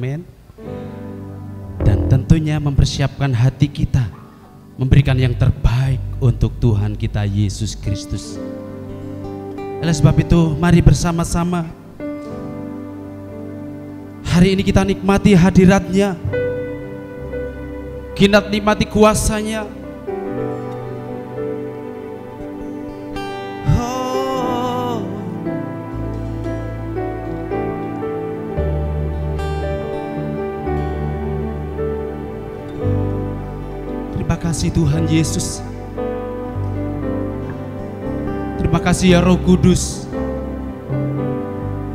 amin. Dan tentunya mempersiapkan hati kita, memberikan yang terbaik untuk Tuhan kita Yesus Kristus. Oleh sebab itu, mari bersama-sama hari ini kita nikmati hadirat-Nya, kita nikmati kuasa-Nya. Terima kasih Tuhan Yesus. Terima kasih ya Roh Kudus.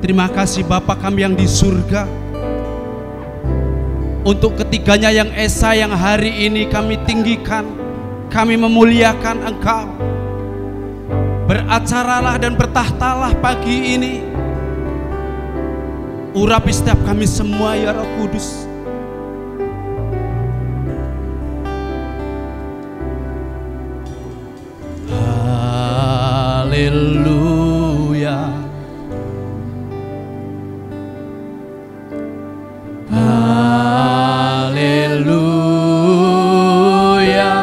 Terima kasih Bapa kami yang di surga. Untuk ketiganya yang esa yang hari ini kami tinggikan, kami memuliakan Engkau. Beracaralah dan bertahtalah pagi ini. Urapi setiap kami semua ya Roh Kudus. Haleluya, haleluya,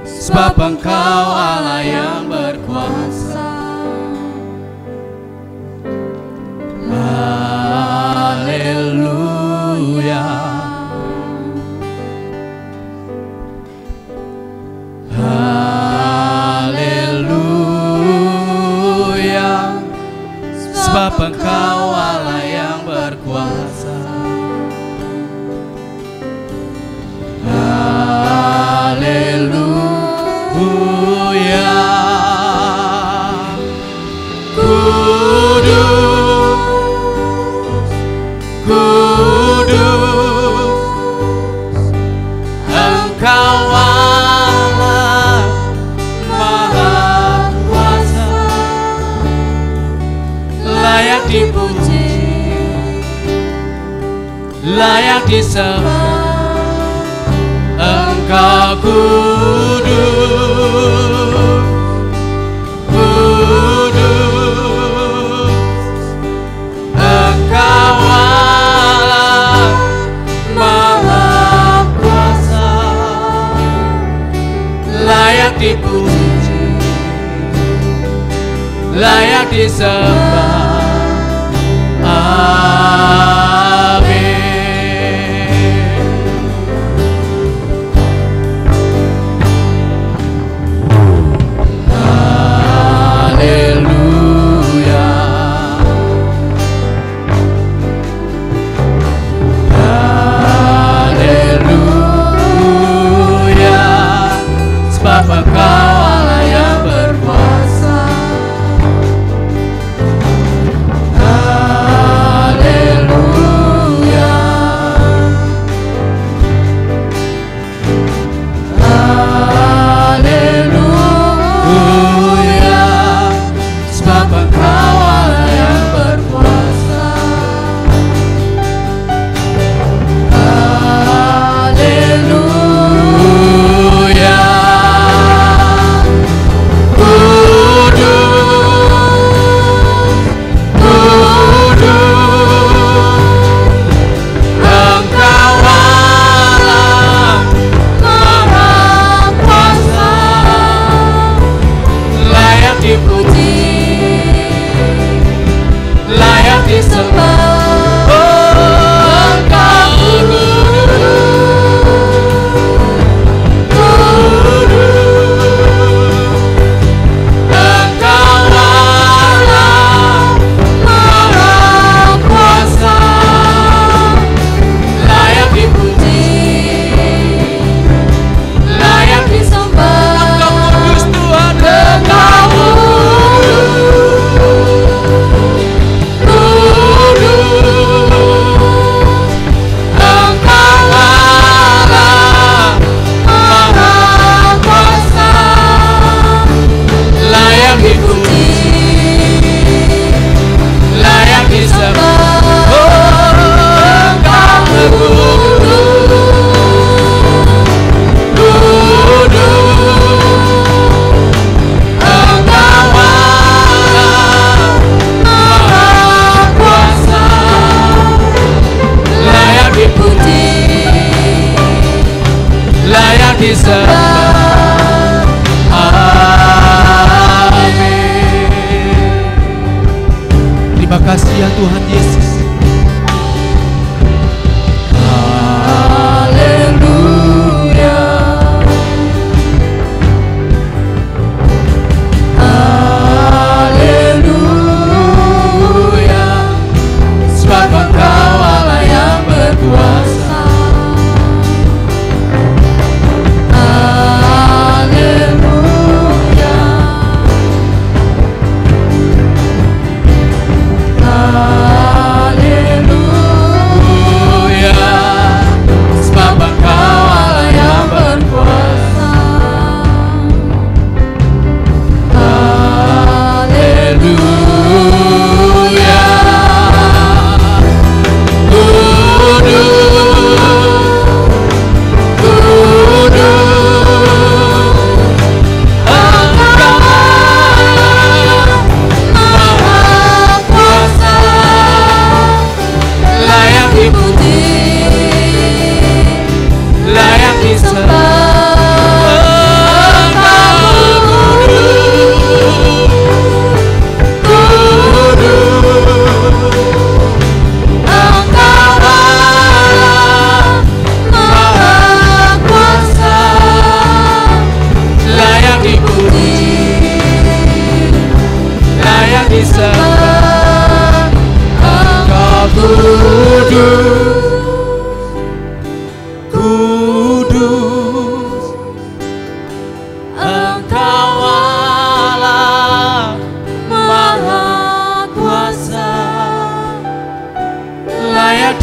sebab Engkau Allah yang berkuasa. Haleluya, sebab Engkau Allah yang berkuasa. Haleluya, kudus, kudus, Engkau Allah Maha Kuasa. Layak dipuji, layak disembah. Engkau kudus, kudus, Engkau Allah Maha Kuasa. Layak dipuji, layak disembah. Haleluya.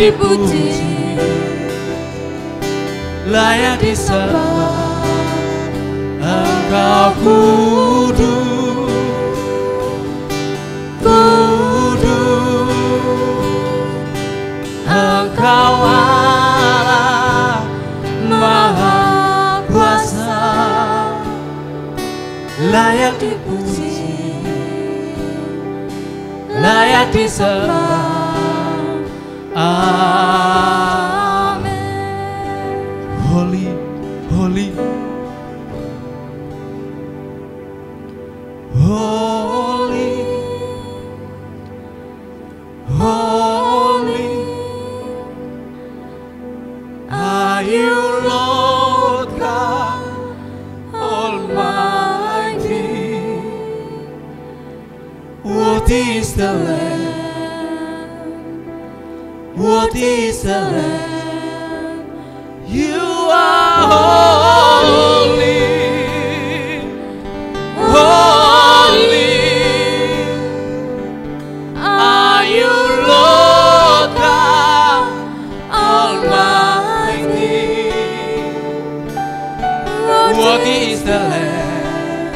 dipuji, layak disembah. Engkau kudus, kudus. Engkau Allah Maha Kuasa, layak dipuji, layak disembah. Amin. Holy, holy, holy, holy are you, Lord God Almighty. Worthy is the Lamb, worthy is the Lamb. You are holy, holy are you, Lord God Almighty. Worthy is the Lamb,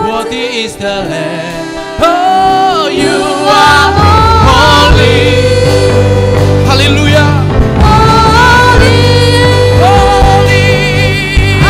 worthy is the Lamb. Oh, you are holy. Hallelujah. holy.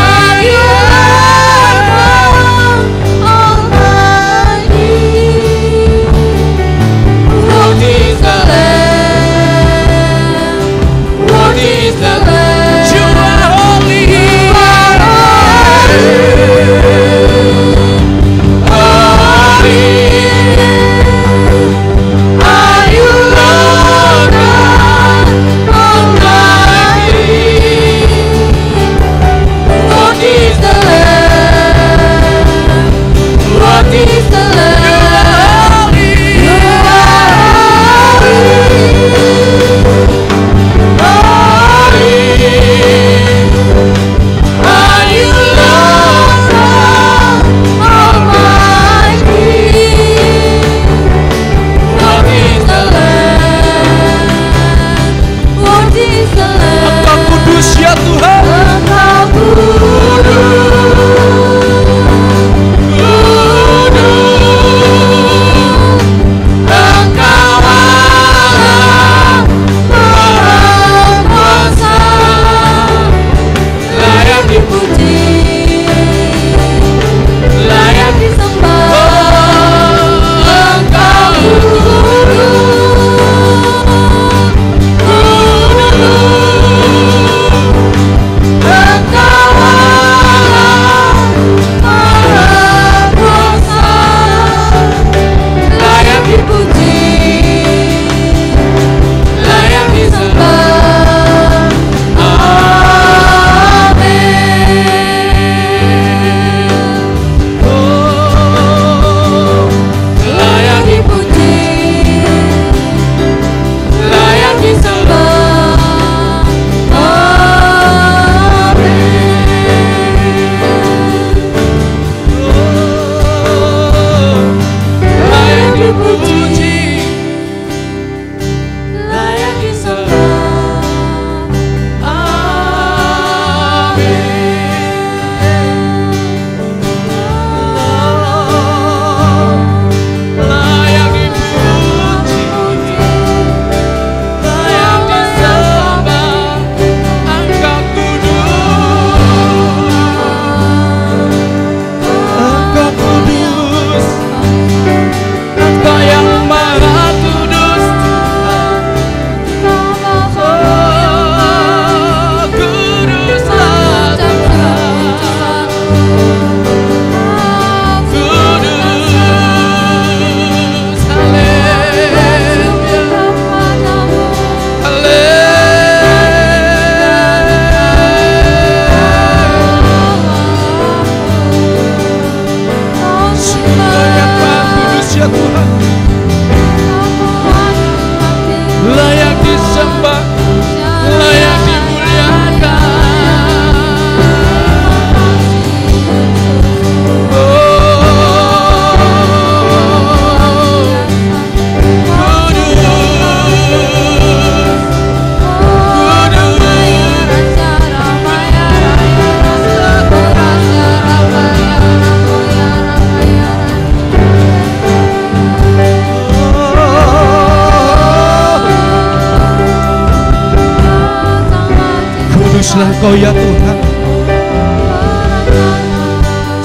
Kuduslah Kau ya Tuhan,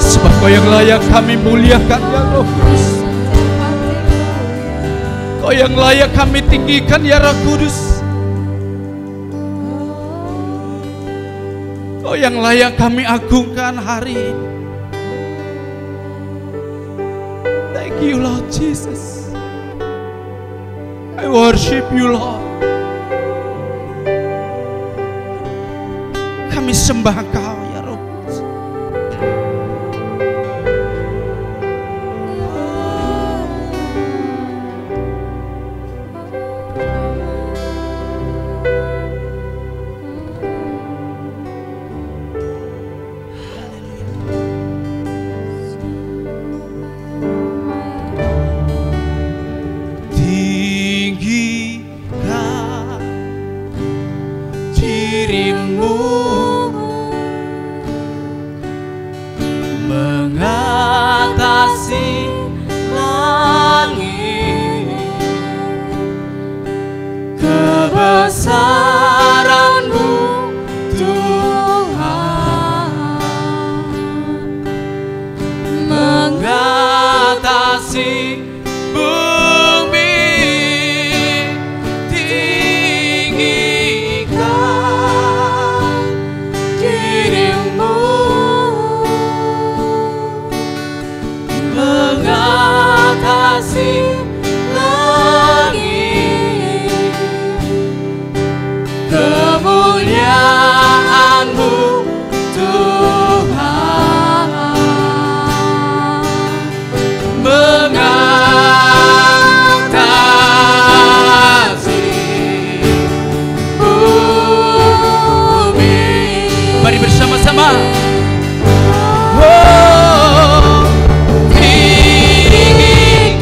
sebab Kau yang layak kami muliakan ya Roh Kudus. Kau yang layak kami tinggikan ya Roh Kudus. Kau yang layak kami agungkan hari ini. Thank you Lord Jesus. I worship you Lord. Kami sembah Kau ya Roh Kudus. Tinggikan dirimu, mengatasi langit, kebesaran-Mu Tuhan, mengatasi bumi, tinggikan dirimu, mengatasi langit, kemuliaan-Mu Tuhan, mengatasi bumi. Mari bersama-sama. Oh, tinggikan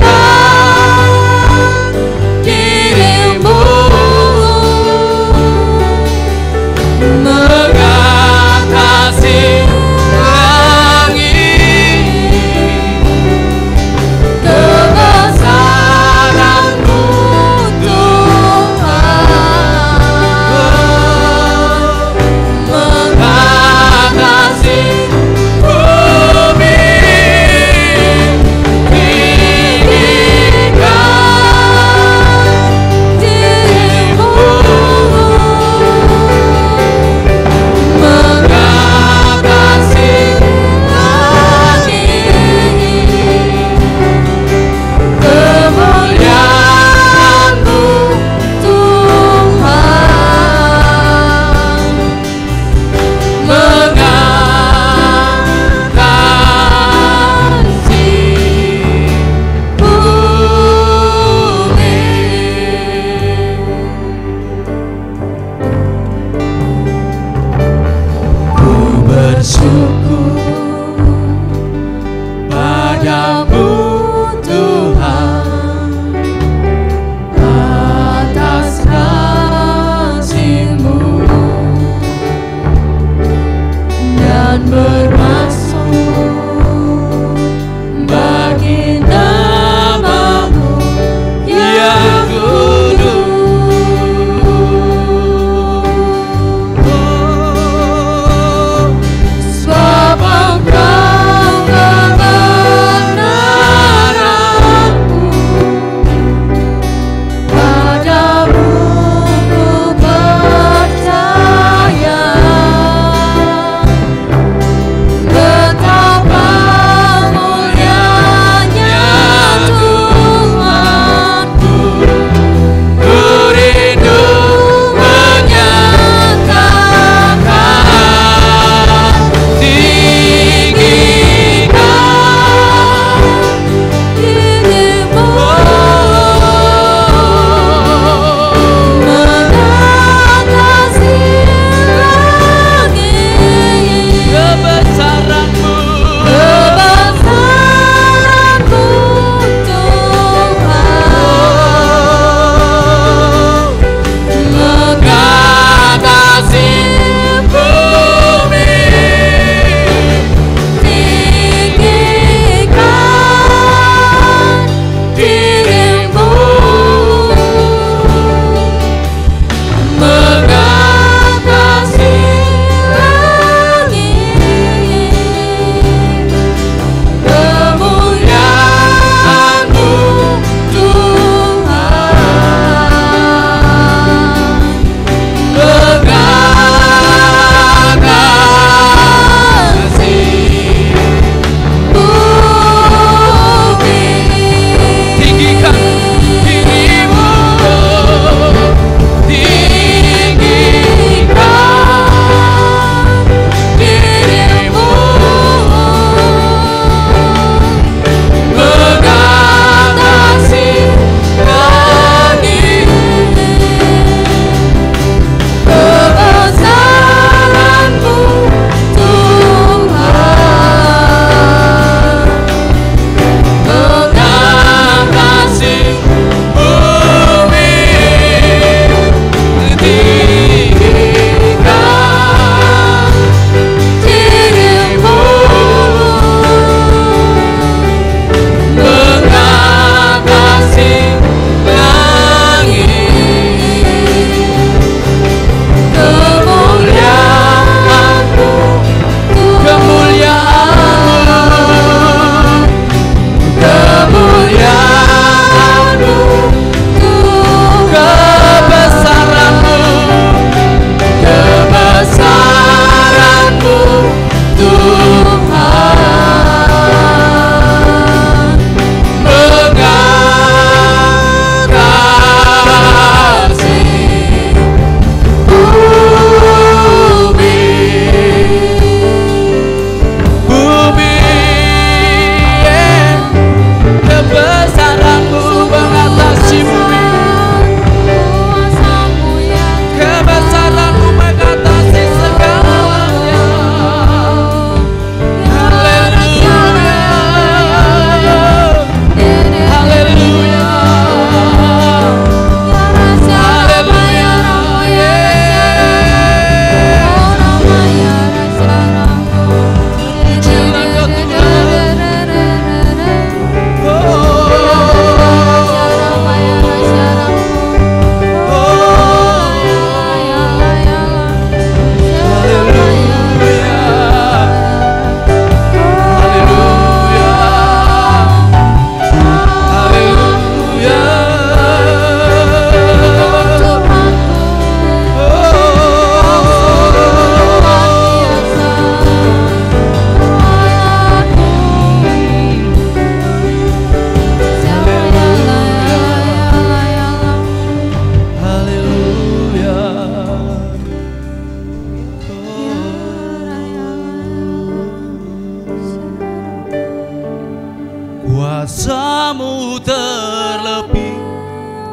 Kuasa-Mu terlebih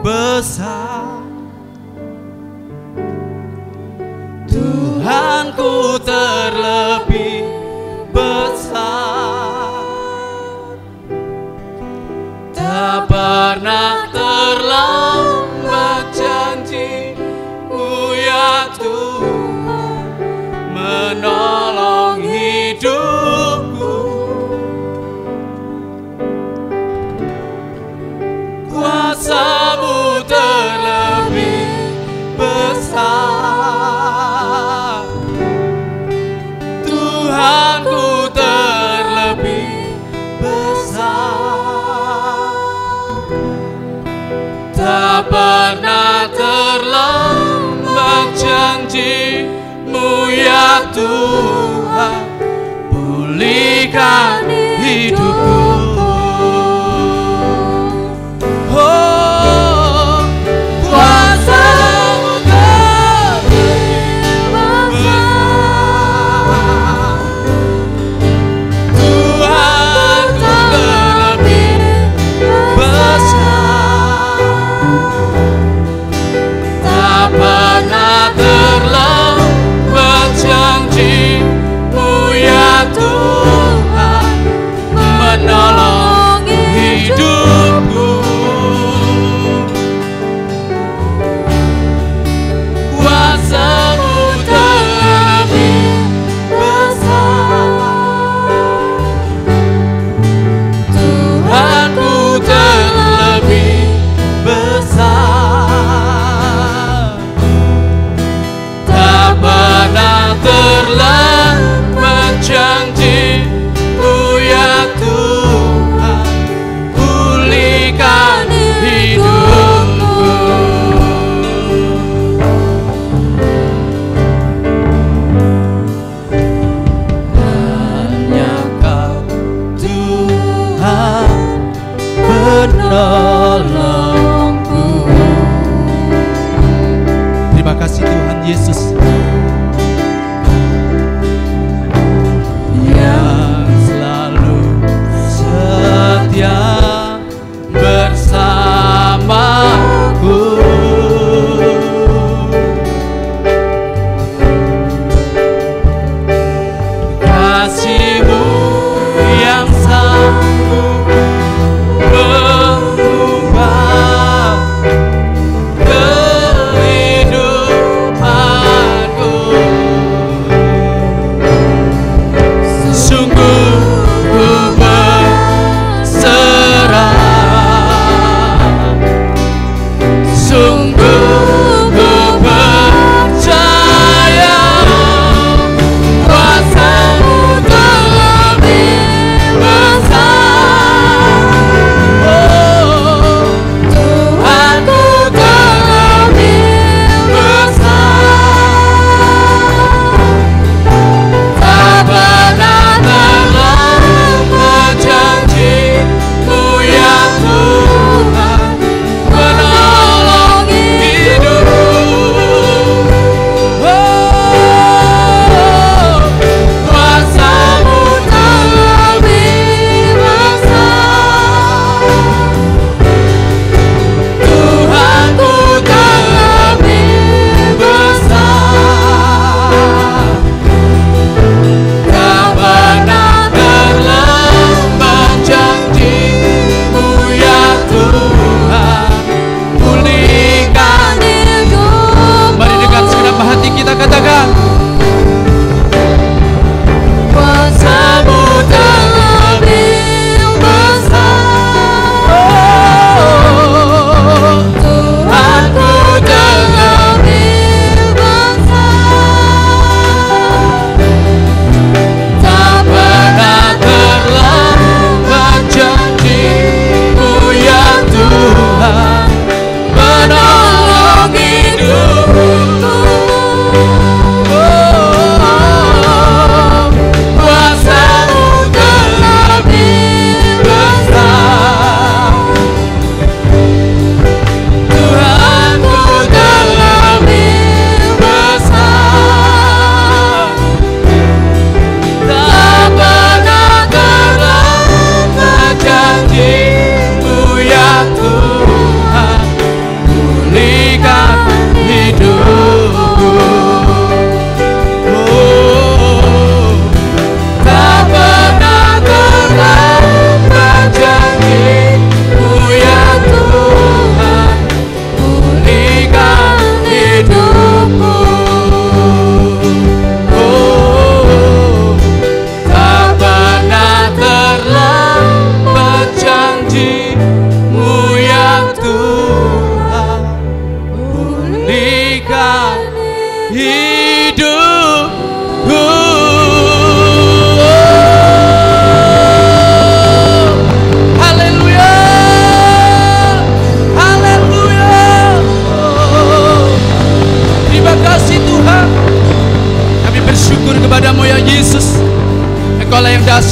besar, Tuhanku terlebih besar. Tak pernah terlambat janji-Mu ya Tuhan, menolong hidupku. Kuasa-Mu terlebih besar, Tuhanku terlebih besar. Tak pernah terlambat janji-Mu ya Tuhan, pulihkan hidupku. Menolong hidupku. Kuasa-Mu terlebih besar, Tuhanku terlebih besar. Tak pernah terlambat janji-Mu ya Tuhan, pulihkan hidupku. Hanya Kau Tuhan penolongku. Terima kasih Tuhan Yesus yang selalu setia bersamaku. Kasih-Mu yang sanggup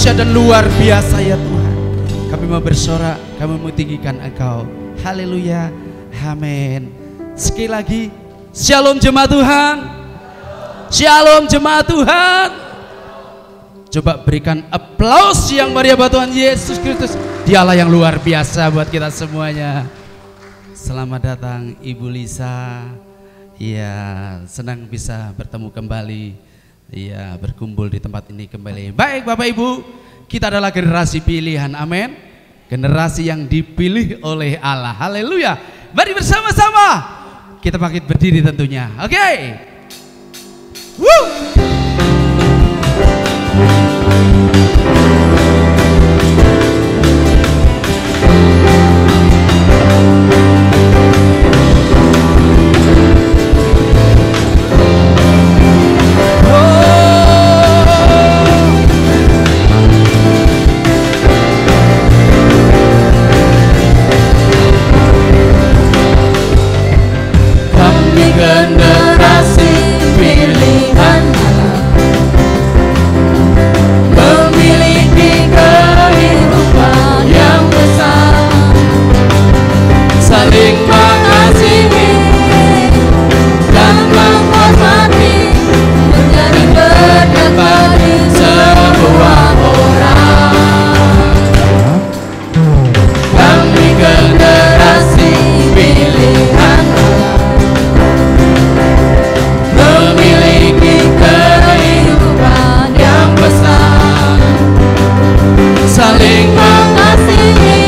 dahsyat dan luar biasa ya Tuhan. Kami mau bersorak, kami mau tinggikan Engkau. Haleluya, amin. Sekali lagi, shalom jemaat Tuhan. Shalom jemaat Tuhan. Coba berikan aplaus yang meriah buat Tuhan Yesus Kristus. Dialah yang luar biasa buat kita semuanya. Selamat datang Ibu Lisa. Iya, senang bisa bertemu kembali. Iya, berkumpul di tempat ini kembali. Baik Bapak Ibu, kita adalah generasi pilihan, amin. Generasi yang dipilih oleh Allah, haleluya. Mari bersama-sama kita bangkit berdiri tentunya, oke. Woo! Generasi pilihan Allah, memiliki kehidupan yang besar, saling mengasihi dan menghormati, menjadi berkat bagi semua orang. Kami generasi pilihan memiliki kehidupan yang besar, saling mengasihi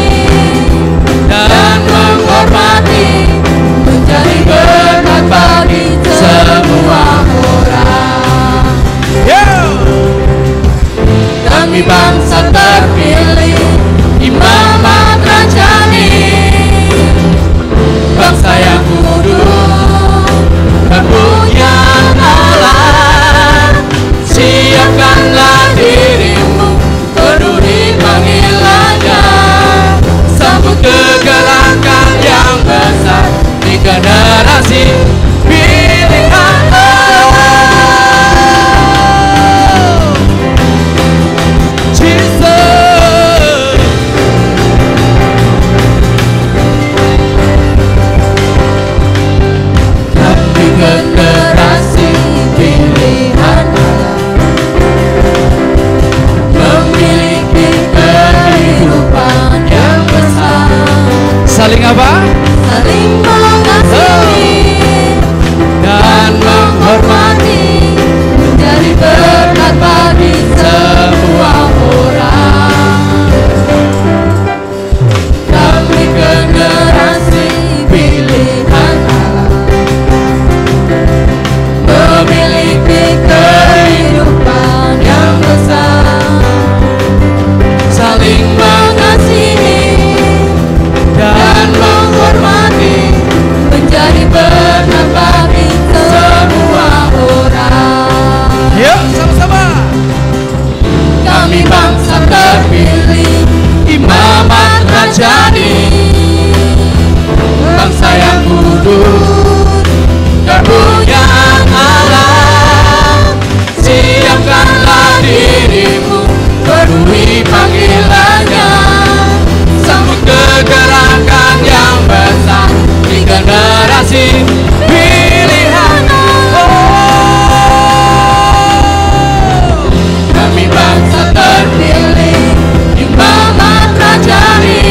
dan menghormati, menjadi berkat bagi semua orang. Kami bangsa terpilih, imamat rajani, bangsa yang kudus, kepunyaan Allah. Siapkanlah dirimu, peduli panggilannya, sambut kegelaran yang besar di generasi pilihan Allah. Jesus. Kami generasi pilihan Allah, memiliki kehidupan yang besar, Saling apa? saling mengasihi dan menghormati, menjadi berkat bagi semua orang. Kami generasi pilihan Allah, memiliki kehidupan yang besar, saling mengasihi dan menghormati, menjadi berkat bagi semua orang. Yuk sama-sama. Kami bangsa terpilih, imamat rajani, bangsa yang kudus, kepunyaan Allah. Siapkanlah dirimu, penuhi panggilannya, sambut kegerakan yang besar di generasi pilihan Allah. Kami bangsa terpilih, imamat rajani,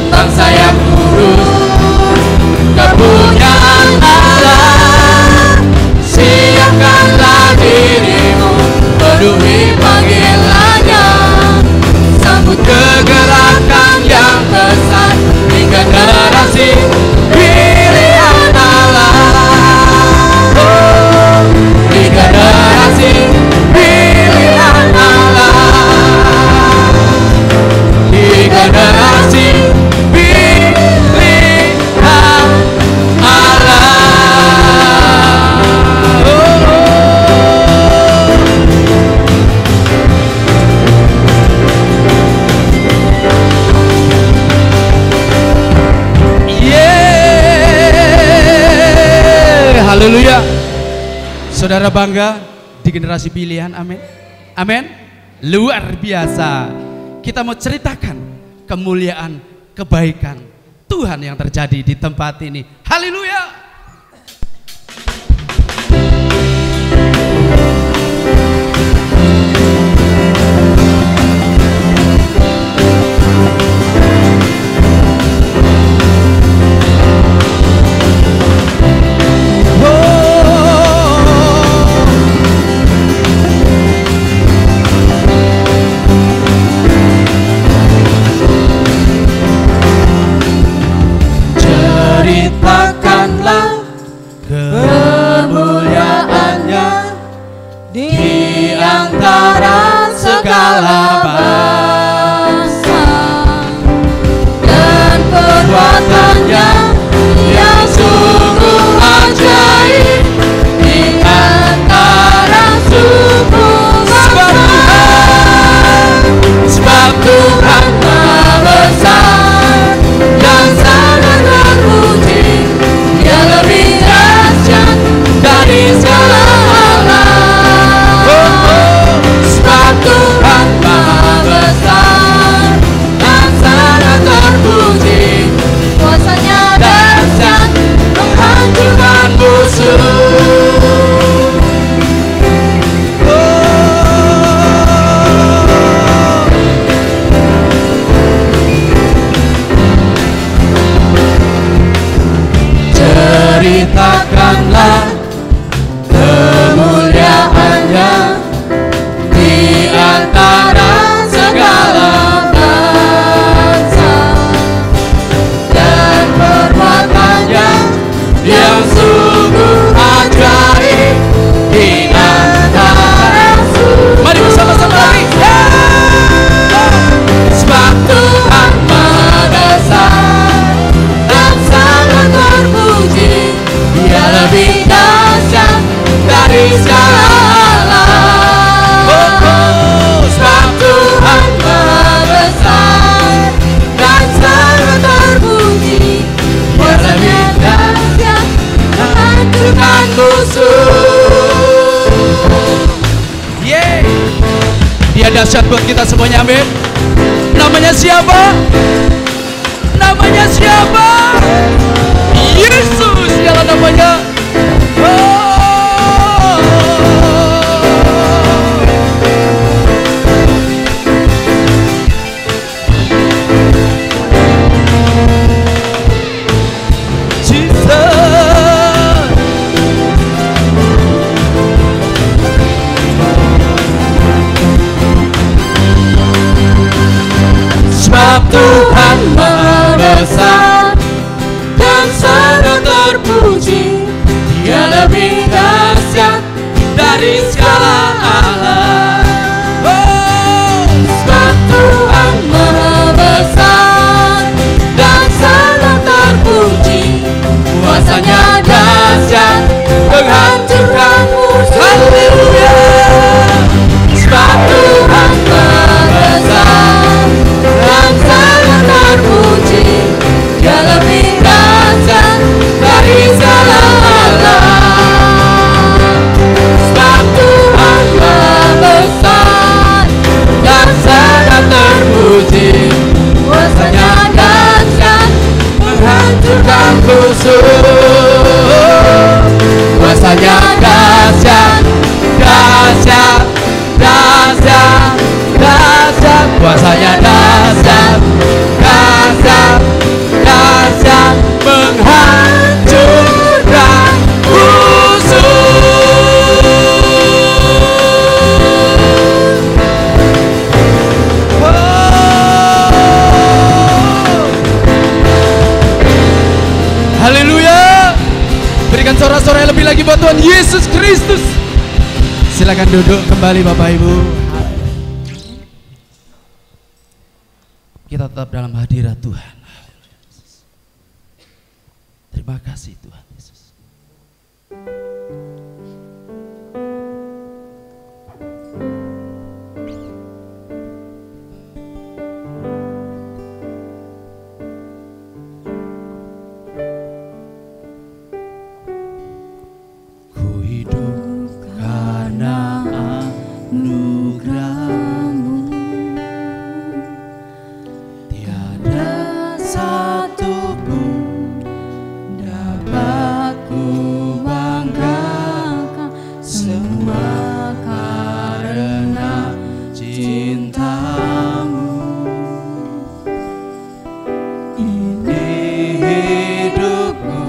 bangsa yang kudus, kepunyaan Allah. Siapkanlah dirimu, penuhi panggilannya, sambut kegerakan yang besar di generasi pilihan Allah. Oh, di generasi pilihan Allah, di generasi pilihan Allah. Haleluya. Saudara bangga di generasi pilihan, amin. Amin. luar biasa. Kita mau ceritakan kemuliaan, kebaikan Tuhan yang terjadi di tempat ini. Haleluya. Ceritakanlah kemuliaannya di antara segala bangsa, dan perbuatannya yang sungguh ajaib di antara suku bangsa. Sebab Tuhan Maha Besar dan sangat terpuji, Dia lebih dahsyat dari segala alam. Sebab Tuhan Maha Besar dan sangat terpuji, kuasanya dahsyat menghancurkan musuh. Ceritakanlah kemuliaannya di antara segala bangsa, dan perbuatannya yang sungguh ajaib di antara suku. Mari bersama-sama lagi. Sebab Tuhan Maha Besar dan sangat terpuji, Dia lebih dahsyat dari segala alam. Sebab Tuhan Maha Besar dan sangat terpuji, Dia lebih dahsyat menghancurkan musuh. Yeay. Dia dahsyat buat kita semuanya, amin. Namanya siapa? Namanya siapa? Yesus, dialah namanya. Sebab Tuhan Maha Besar dan sangat terpuji, Dia lebih dahsyat dari segala alam. Sebab Tuhan Maha Besar dan sangat terpuji, kuasanya dahsyat menghancurkan musuh. Haleluya. Sebab Tuhan Maha Besar dan sangat terpuji, Dia lebih dahsyat dari segala alam. Sebab Tuhan Maha Besar dan sangat terpuji, kuasanya dahsyat menghancurkan musuh. Kuasanya dahsyat, dahsyat, dahsyat, dahsyat. Kuasanya dahsyat, dahsyat, dahsyat menghancurkan musuh. Haleluya. Berikan sorak-sorai lebih lagi buat Tuhan Yesus Kristus. Silakan duduk kembali Bapak Ibu. Kita tetap dalam hadirat Tuhan. Terima kasih Tuhan Yesus. Ku hidup karena anugerah-Mu. ada satu pun dapat ku banggakan, semua karena cintamu. Ini hidupku,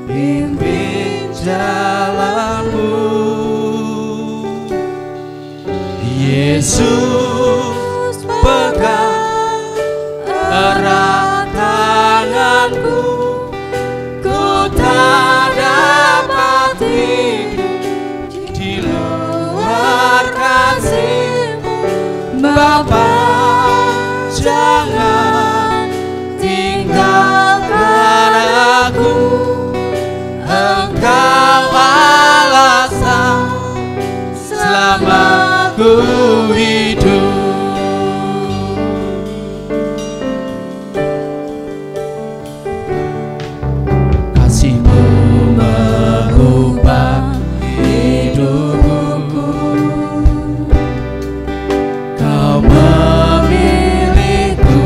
pimpin jalanmu, Yesus pegang erat tanganku, ku tak dapat hidup di luar kasih-Mu. Bapa, jangan tinggalkan aku, Engkau alasan selama ku hidup. Kasih-Mu mengubah hidupku, Kau memilihku,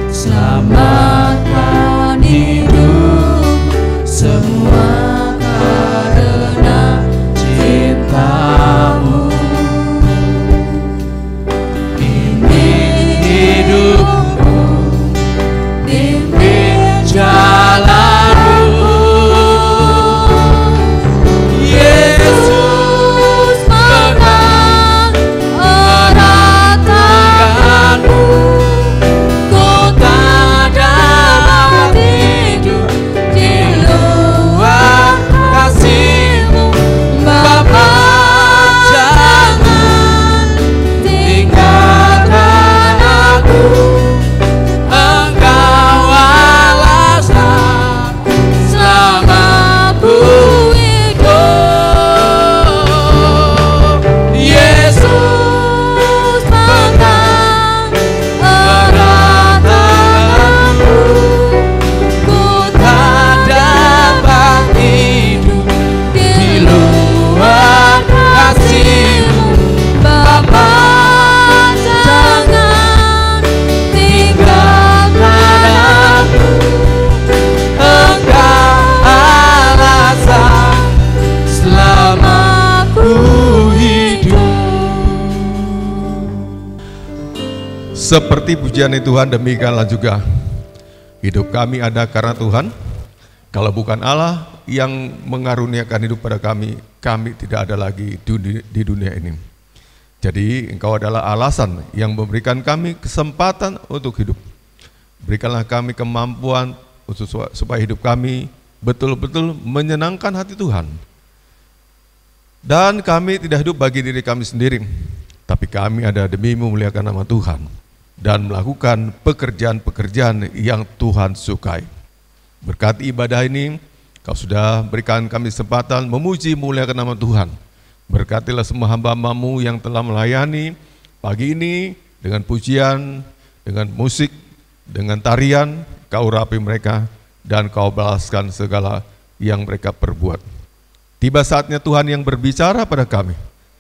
selamatkan hidup, semua karena cinta-Mu. Ini hidupku, pimpin jalanmu, Yesus pegang erat tanganmu, ku tak dapat hidup di luar kasih-Mu. Bapa, jangan tinggalkan aku, Engkau alasan selama ku hidup. Yesus pegang erat tanganmu, ku tak dapat hidup di luar kasih-Mu. Bapa, jangan tinggalkan aku, Engkau alasan selama ku hidup. Seperti pujian Tuhan, demikianlah juga hidup kami ada karena Tuhan. Kalau bukan Allah yang mengaruniakan hidup pada kami, kami tidak ada lagi di dunia ini. Jadi Engkau adalah alasan yang memberikan kami kesempatan untuk hidup. Berikanlah kami kemampuan supaya hidup kami betul-betul menyenangkan hati Tuhan. Dan kami tidak hidup bagi diri kami sendiri, tapi kami ada demi memuliakan nama Tuhan dan melakukan pekerjaan-pekerjaan yang Tuhan sukai. Berkati ibadah ini, Kau sudah berikan kami kesempatan memuji memuliakan nama Tuhan. Berkatilah semua hamba-Hamba-Mu yang telah melayani pagi ini dengan pujian, dengan musik, dengan tarian. Kau urapi mereka dan Kau balaskan segala yang mereka perbuat. Tiba saatnya Tuhan yang berbicara pada kami.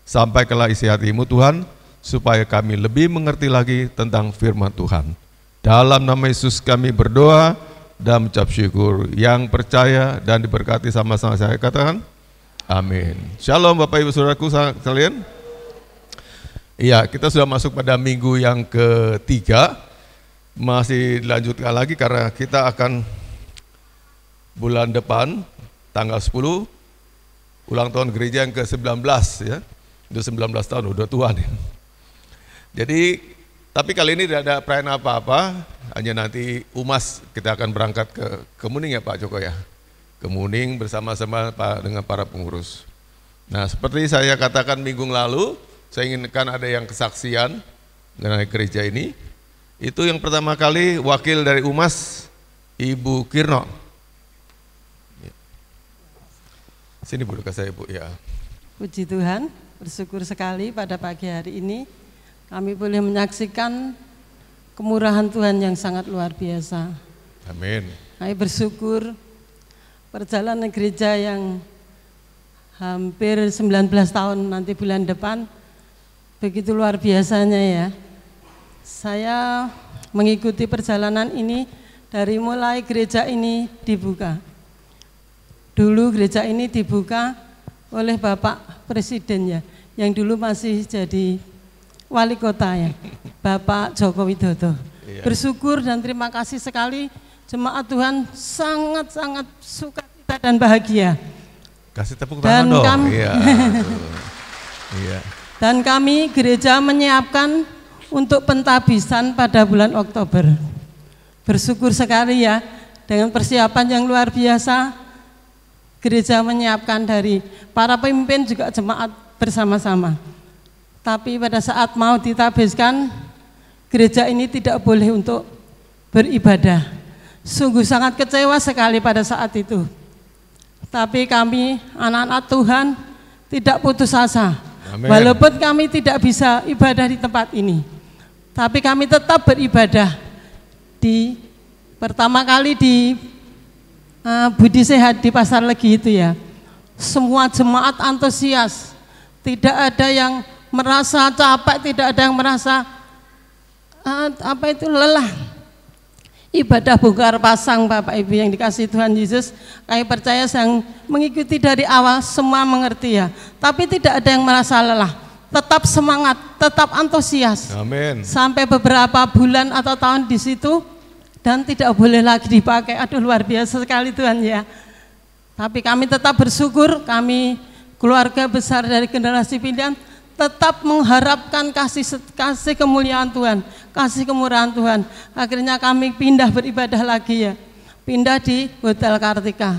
Sampaikanlah isi hati-Mu Tuhan, supaya kami lebih mengerti lagi tentang firman Tuhan. Dalam nama Yesus kami berdoa dan mengucap syukur. Yang percaya dan diberkati sama-sama saya katakan amin. Shalom Bapak Ibu Saudaraku sekalian. Iya, kita sudah masuk pada minggu yang ketiga. Masih dilanjutkan lagi karena kita akan bulan depan tanggal 10 ulang tahun gereja yang ke-19 ya. Udah 19 tahun, udah tua nih. Jadi, tapi kali ini tidak ada perayaan apa-apa, hanya nanti UMAS kita akan berangkat ke Kemuning ya Pak Joko ya. Kemuning bersama-sama dengan para pengurus. Nah, seperti saya katakan minggu lalu, saya inginkan ada yang kesaksian mengenai gereja ini. Itu yang pertama kali wakil dari UMAS, Ibu Kirno. Sini Bu, dekat saya Bu ya. Puji Tuhan, bersyukur sekali pada pagi hari ini kami boleh menyaksikan kemurahan Tuhan yang sangat luar biasa. Amin. Kami bersyukur perjalanan gereja yang hampir 19 tahun nanti bulan depan begitu luar biasanya ya. Saya mengikuti perjalanan ini dari mulai gereja ini dibuka. Dulu gereja ini dibuka oleh Bapak Presiden ya, yang dulu masih jadi wali kota ya, Bapak Joko Widodo. Iya. Bersyukur dan terima kasih sekali, jemaat Tuhan sangat-sangat sukacita dan bahagia. Kasih tepuk Dan tangan dong. kami- Iya. Iya. Dan kami gereja menyiapkan untuk pentabisan pada bulan Oktober. Bersyukur sekali ya, dengan persiapan yang luar biasa, gereja menyiapkan dari para pemimpin juga jemaat bersama-sama. Tapi pada saat mau ditabiskan, gereja ini tidak boleh untuk beribadah. Sungguh sangat kecewa sekali pada saat itu. Tapi kami anak-anak Tuhan tidak putus asa. Amin. Walaupun kami tidak bisa ibadah di tempat ini, tapi kami tetap beribadah di pertama kali di Budi Sehat di Pasar Legi itu ya. Semua jemaat antusias, tidak ada yang merasa capek, tidak ada yang merasa lelah. Ibadah bongkar pasang Bapak Ibu yang dikasih Tuhan Yesus, kami percaya yang mengikuti dari awal semua mengerti ya. Tapi tidak ada yang merasa lelah, tetap semangat, tetap antusias. Amin. Sampai beberapa bulan atau tahun di situ dan tidak boleh lagi dipakai. Aduh luar biasa sekali Tuhan ya. Tapi kami tetap bersyukur, kami keluarga besar dari generasi pilihan tetap mengharapkan kasih kemuliaan Tuhan, kasih kemurahan Tuhan. Akhirnya kami pindah beribadah lagi ya, pindah di Hotel Kartika.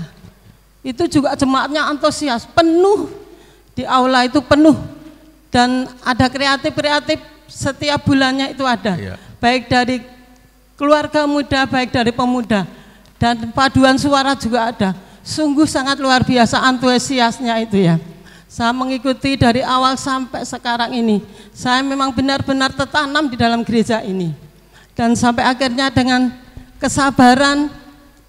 Itu juga jemaatnya antusias, penuh di aula itu penuh, dan ada kreatif setiap bulannya itu ada, Iya. baik dari keluarga muda, baik dari pemuda, dan paduan suara juga ada. Sungguh sangat luar biasa antusiasnya itu ya. Saya mengikuti dari awal sampai sekarang ini. Saya memang benar-benar tertanam di dalam gereja ini. Dan sampai akhirnya dengan kesabaran,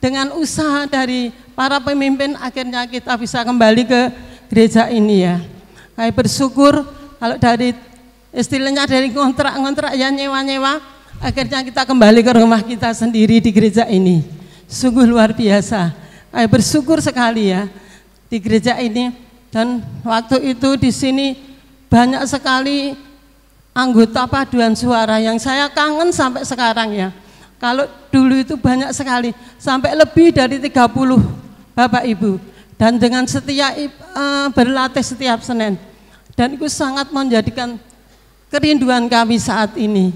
dengan usaha dari para pemimpin, akhirnya kita bisa kembali ke gereja ini ya. Saya bersyukur kalau dari istilahnya dari ngontrak ya, nyewa-nyewa, akhirnya kita kembali ke rumah kita sendiri di gereja ini. Sungguh luar biasa. Saya bersyukur sekali ya di gereja ini. Dan waktu itu di sini banyak sekali anggota paduan suara yang saya kangen sampai sekarang ya. Kalau dulu itu banyak sekali, sampai lebih dari 30 Bapak Ibu. Dan dengan setia berlatih setiap Senin. Dan itu sangat menjadikan kerinduan kami saat ini.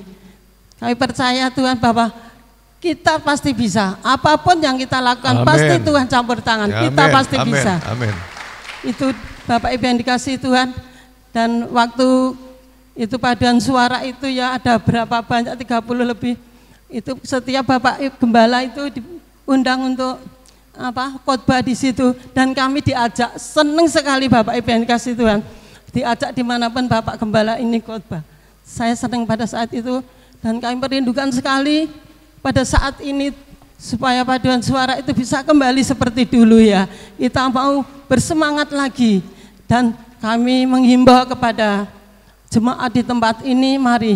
Kami percaya Tuhan bahwa kita pasti bisa. Apapun yang kita lakukan, Amin. pasti Tuhan campur tangan. Kita Amin. pasti Amin. bisa. Amin. Itu Bapak Ibu yang dikasih Tuhan. Dan waktu itu paduan suara itu ya ada berapa banyak, 30 lebih. Itu setiap Bapak Ibu Gembala itu diundang untuk khotbah di situ, dan kami diajak. Senang sekali Bapak Ibu yang dikasih Tuhan, diajak dimanapun Bapak Gembala ini khotbah. Saya senang pada saat itu, dan kami merindukan sekali pada saat ini supaya paduan suara itu bisa kembali seperti dulu ya. Kita mau bersemangat lagi, dan kami menghimbau kepada jemaat di tempat ini, mari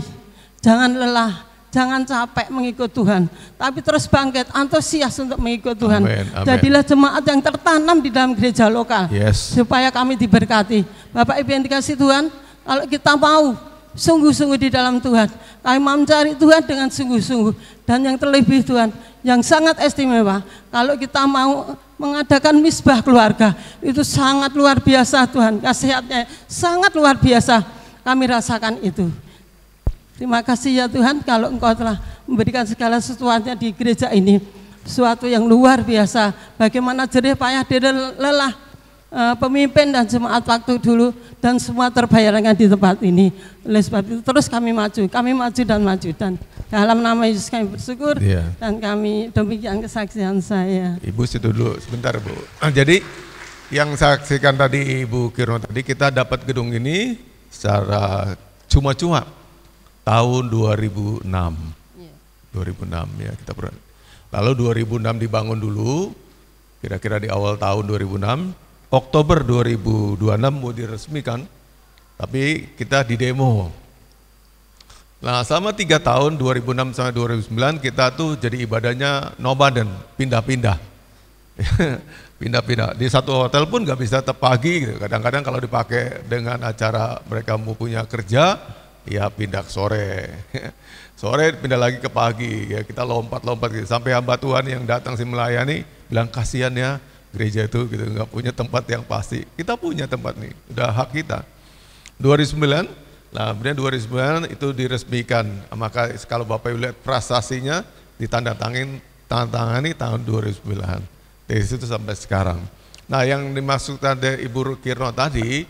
jangan lelah, jangan capek mengikut Tuhan, tapi terus bangkit, antusias untuk mengikut Tuhan. Amin, amin. Jadilah jemaat yang tertanam di dalam gereja lokal, Yes. supaya kami diberkati. Bapak Ibu yang dikasih Tuhan, kalau kita mau sungguh-sungguh di dalam Tuhan, kami mau mencari Tuhan dengan sungguh-sungguh, dan yang terlebih Tuhan, yang sangat istimewa, kalau kita mau mengadakan misbah keluarga, itu sangat luar biasa Tuhan, nasihatnya sangat luar biasa, kami rasakan itu. Terima kasih ya Tuhan, kalau Engkau telah memberikan segala sesuatunya di gereja ini, sesuatu yang luar biasa. Bagaimana jerih payah dan lelah pemimpin dan jemaat waktu dulu, dan semua terbayarkan di tempat ini. Oleh sebab itu terus kami maju dan maju, dan dalam nama Yesus kami bersyukur. Iya. Dan kami demikian kesaksian saya. Ibu situ dulu sebentar Bu. Jadi yang saksikan tadi Ibu Kirno tadi, kita dapat gedung ini secara cuma-cuma tahun 2006. 2006 ya kita pernah. Lalu 2006 dibangun dulu, kira-kira di awal tahun 2006, Oktober 2026 mau diresmikan, tapi kita di demo. Nah selama 3 tahun 2006 sampai 2009 kita tuh jadi ibadahnya nomaden, pindah-pindah. Pindah-pindah di satu hotel pun nggak bisa tetap pagi gitu. Kadang-kadang kalau dipakai dengan acara mereka mau punya kerja, ya pindah ke sore. Sore pindah lagi ke pagi, ya kita lompat-lompat gitu. Sampai hamba Tuhan yang datang sih melayani bilang kasihan ya gereja itu gitu nggak punya tempat yang pasti. Kita punya tempat nih, udah hak kita. 2009, nah kemudian 2009 itu diresmikan. Maka kalau Bapak Ibu lihat prasasinya ditandatangani tahun 2009. Dari situ sampai sekarang. Nah yang dimaksudkan dari Ibu Kirno tadi,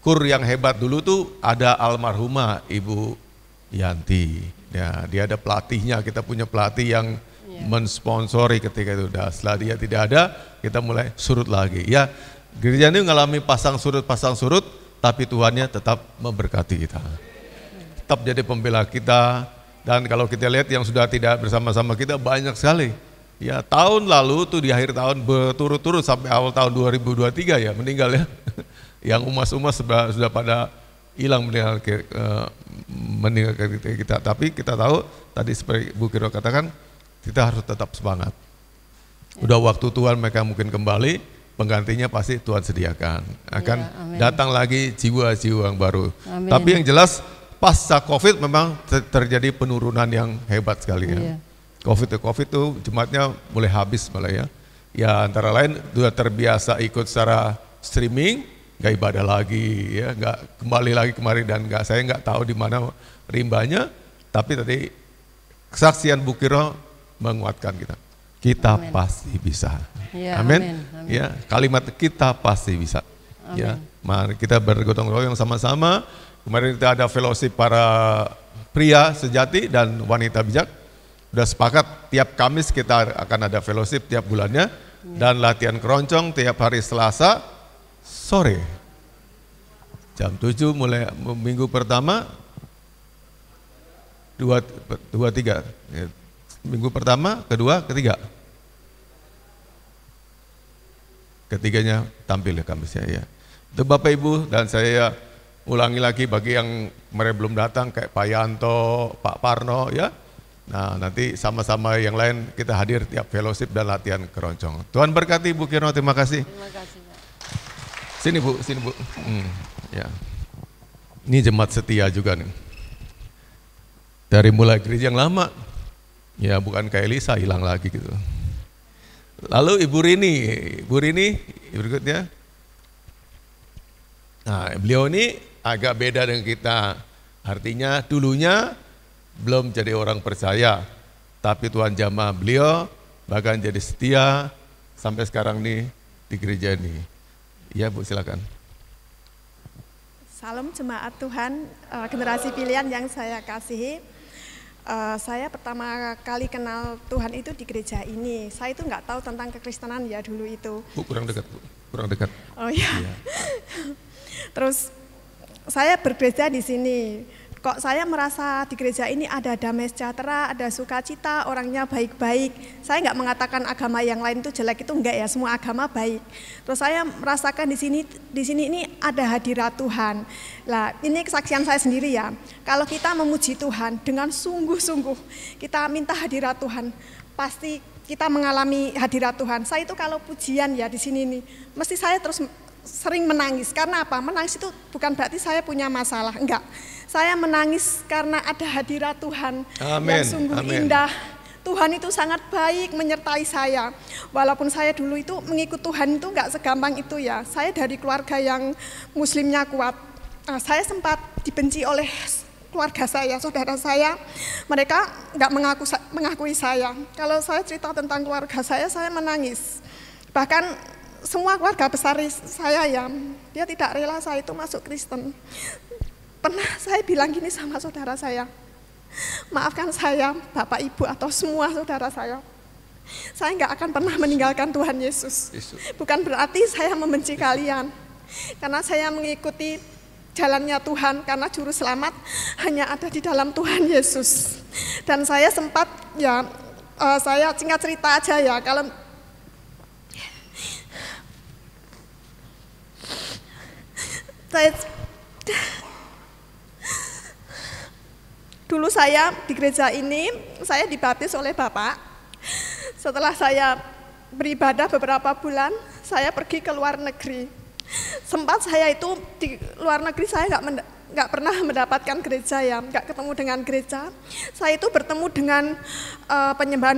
kur yang hebat dulu tuh ada almarhumah Ibu Yanti. Ya, dia ada pelatihnya, kita punya pelatih yang mensponsori ketika itu. Nah, setelah dia tidak ada, kita mulai surut lagi. Ya, gereja ini mengalami pasang surut, tapi Tuhannya tetap memberkati kita. Tetap jadi pembela kita. Dan kalau kita lihat yang sudah tidak bersama-sama kita banyak sekali. Ya tahun lalu tuh di akhir tahun berturut-turut sampai awal tahun 2023 ya meninggal ya. Yang umas-umas sudah pada hilang meninggal kita. Tapi kita tahu tadi seperti Bu Kiro katakan kita harus tetap semangat. Udah waktu Tuhan mereka mungkin kembali, penggantinya pasti Tuhan sediakan. Akan datang lagi jiwa-jiwa yang baru. Amin. Tapi yang jelas pasca COVID memang terjadi penurunan yang hebat sekali ya. COVID itu jemaatnya mulai habis malah ya. Ya antara lain sudah terbiasa ikut secara streaming, nggak ibadah lagi ya, nggak kembali lagi kemari dan saya nggak tahu di mana rimbanya. Tapi tadi kesaksian Bu Kiro menguatkan kita. Kita amin. Pasti bisa. Ya, amin. Ya kalimat kita pasti bisa. Amin. Ya mari kita bergotong royong sama-sama. Kemarin kita ada fellowship para pria sejati dan wanita bijak. Udah sepakat tiap Kamis kita akan ada fellowship tiap bulannya dan latihan keroncong tiap hari Selasa sore jam 7 mulai minggu pertama 2-3 minggu pertama, kedua, ketiganya tampil ya Kamisnya ya. Itu Bapak Ibu dan saya ulangi lagi bagi yang kemarin belum datang kayak Pak Yanto, Pak Parno ya. Nah nanti sama-sama yang lain kita hadir tiap fellowship dan latihan keroncong. Tuhan berkati Bu Kirno, terima kasih. Terima kasih Pak. Sini Bu. Ya. Ini jemaat setia juga nih. Dari mulai gereja yang lama, ya bukan kayak Elisa hilang lagi gitu. Lalu Ibu Rini berikutnya. Nah beliau ini agak beda dengan kita. Artinya dulunya belum jadi orang percaya, tapi Tuhan jamah beliau bahkan jadi setia sampai sekarang nih di gereja ini. Ya Bu silakan. Salam jemaat Tuhan, generasi pilihan yang saya kasihi. Saya pertama kali kenal Tuhan itu di gereja ini. Saya itu nggak tahu tentang kekristenan ya dulu itu. Bu kurang dekat. Oh iya. Terus saya berbeda di sini. Kok saya merasa di gereja ini ada damai sejahtera, ada sukacita, orangnya baik-baik. Saya nggak mengatakan agama yang lain itu jelek, itu enggak ya, semua agama baik. Terus saya merasakan di sini ini ada hadirat Tuhan. Lah, ini kesaksian saya sendiri ya. Kalau kita memuji Tuhan dengan sungguh-sungguh, kita minta hadirat Tuhan, pasti kita mengalami hadirat Tuhan. Saya itu kalau pujian ya di sini nih, mesti saya terus sering menangis. Karena apa? Menangis itu bukan berarti saya punya masalah, enggak. Saya menangis karena ada hadirat Tuhan yang sungguh indah. Tuhan itu sangat baik menyertai saya. Walaupun saya dulu itu mengikut Tuhan itu enggak segampang itu ya. Saya dari keluarga yang muslimnya kuat. Saya sempat dibenci oleh keluarga saya, saudara saya. Mereka enggak mengakui saya. Kalau saya cerita tentang keluarga saya menangis. Bahkan semua keluarga besar saya ya, dia tidak rela saya itu masuk Kristen. Pernah saya bilang gini sama saudara saya, maafkan saya, Bapak Ibu atau semua saudara saya nggak akan pernah meninggalkan Tuhan Yesus. Bukan berarti saya membenci kalian, karena saya mengikuti jalannya Tuhan, karena juru selamat hanya ada di dalam Tuhan Yesus. Dan saya sempat ya, saya singkat cerita aja ya, kalau Dulu saya di gereja ini, saya dibaptis oleh Bapak. Setelah saya beribadah beberapa bulan, saya pergi ke luar negeri. Sempat saya itu di luar negeri saya nggak pernah mendapatkan gereja ya, nggak ketemu dengan gereja. Saya itu bertemu dengan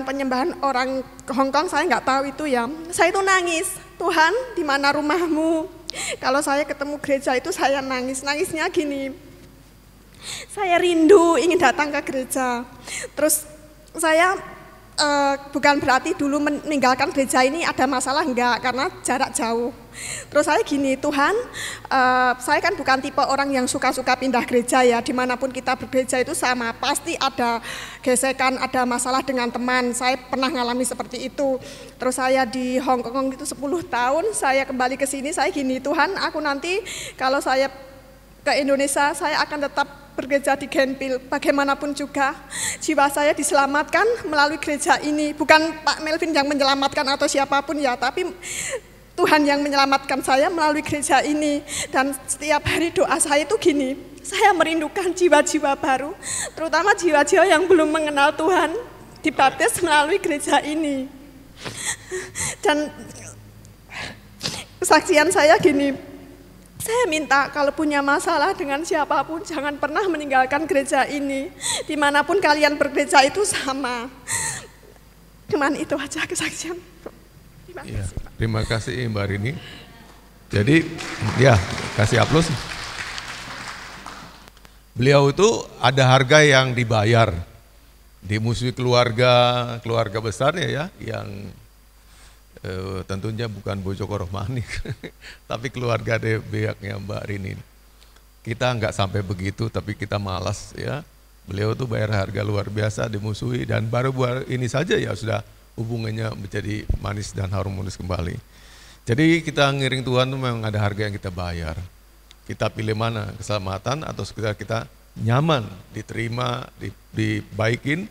penyembahan orang Hong Kong, saya nggak tahu itu ya. Saya itu nangis, Tuhan di mana rumahmu? Kalau saya ketemu gereja itu saya nangis, nangisnya gini. Saya rindu ingin datang ke gereja. Terus saya bukan berarti dulu meninggalkan gereja ini ada masalah, enggak, karena jarak jauh. Terus saya gini, Tuhan, saya kan bukan tipe orang yang suka-suka pindah gereja ya, dimanapun kita bergereja itu sama, pasti ada gesekan, ada masalah dengan teman, saya pernah ngalami seperti itu. Terus saya di Hong Kong itu 10 tahun, saya kembali ke sini, saya gini, Tuhan, aku nanti kalau saya ke Indonesia, saya akan tetap bergereja di Genpil, bagaimanapun juga jiwa saya diselamatkan melalui gereja ini. Bukan Pak Melvin yang menyelamatkan atau siapapun ya, tapi Tuhan yang menyelamatkan saya melalui gereja ini. Dan setiap hari doa saya itu gini, saya merindukan jiwa-jiwa baru, terutama jiwa-jiwa yang belum mengenal Tuhan, dibaptis melalui gereja ini. Dan kesaksian saya gini, saya minta kalau punya masalah dengan siapapun jangan pernah meninggalkan gereja ini. Dimanapun kalian bergereja itu sama. Cuman itu aja kesaksian. Terima kasih. Ya, terima kasih Mbak Rini. Jadi ya kasih aplaus. Beliau itu ada harga yang dibayar. Dimusuhi keluarga besarnya ya yang tentunya bukan Bojoko Rohmani, tapi keluarga dari pihaknya Mbak Rini. Kita nggak sampai begitu, tapi kita malas ya. Beliau tuh bayar harga luar biasa, dimusuhi, dan baru ini saja ya sudah hubungannya menjadi manis dan harmonis kembali. Jadi kita ngiring Tuhan tuh memang ada harga yang kita bayar. Kita pilih mana, keselamatan atau sekedar kita nyaman, diterima, dibaikin,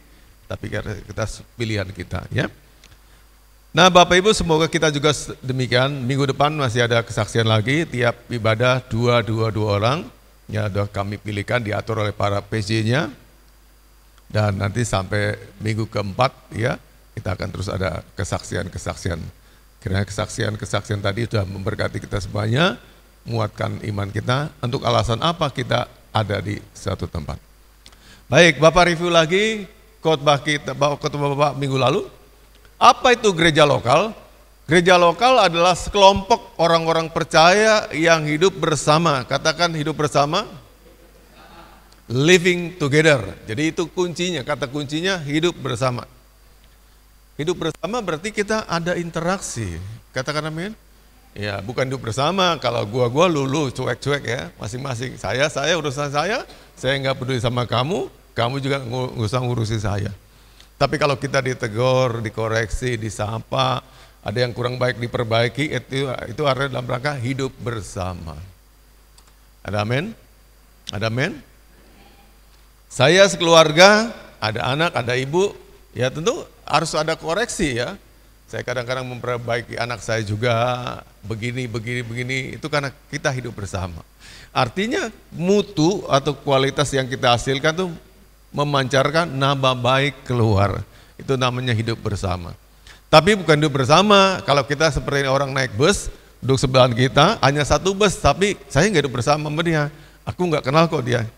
tapi kita pilihan kita ya. Nah Bapak Ibu, semoga kita juga demikian. Minggu depan masih ada kesaksian lagi, tiap ibadah dua orang. Ya, kami pilihkan, diatur oleh para PJ-nya. Dan nanti sampai minggu keempat ya, kita akan terus ada kesaksian-kesaksian. Karena kesaksian-kesaksian tadi sudah memberkati kita semuanya, menguatkan iman kita. Untuk alasan apa kita ada di suatu tempat. Baik, Bapak review lagi khotbah Bapak minggu lalu. Apa itu gereja lokal? Gereja lokal adalah sekelompok orang-orang percaya yang hidup bersama. Katakan hidup bersama. Living together. Jadi itu kuncinya, kata kuncinya hidup bersama. Hidup bersama berarti kita ada interaksi. Katakan amin. Ya, bukan hidup bersama kalau gua lu cuek-cuek ya, masing-masing. Saya urusan saya nggak peduli sama kamu juga nggak usah ngurusi saya. Tapi kalau kita ditegur, dikoreksi, disapa, ada yang kurang baik diperbaiki, itu artinya dalam rangka hidup bersama. Ada amin? Ada amin? Saya sekeluarga, ada anak, ada ibu, ya tentu harus ada koreksi ya. Saya kadang-kadang memperbaiki anak saya juga, begini, itu karena kita hidup bersama. Artinya mutu atau kualitas yang kita hasilkan tuh memancarkan nama baik keluar. Itu namanya hidup bersama. Tapi bukan hidup bersama kalau kita seperti orang naik bus, duduk sebelahan kita, hanya satu bus, tapi saya nggak hidup bersama sama dia. Aku nggak kenal kok dia.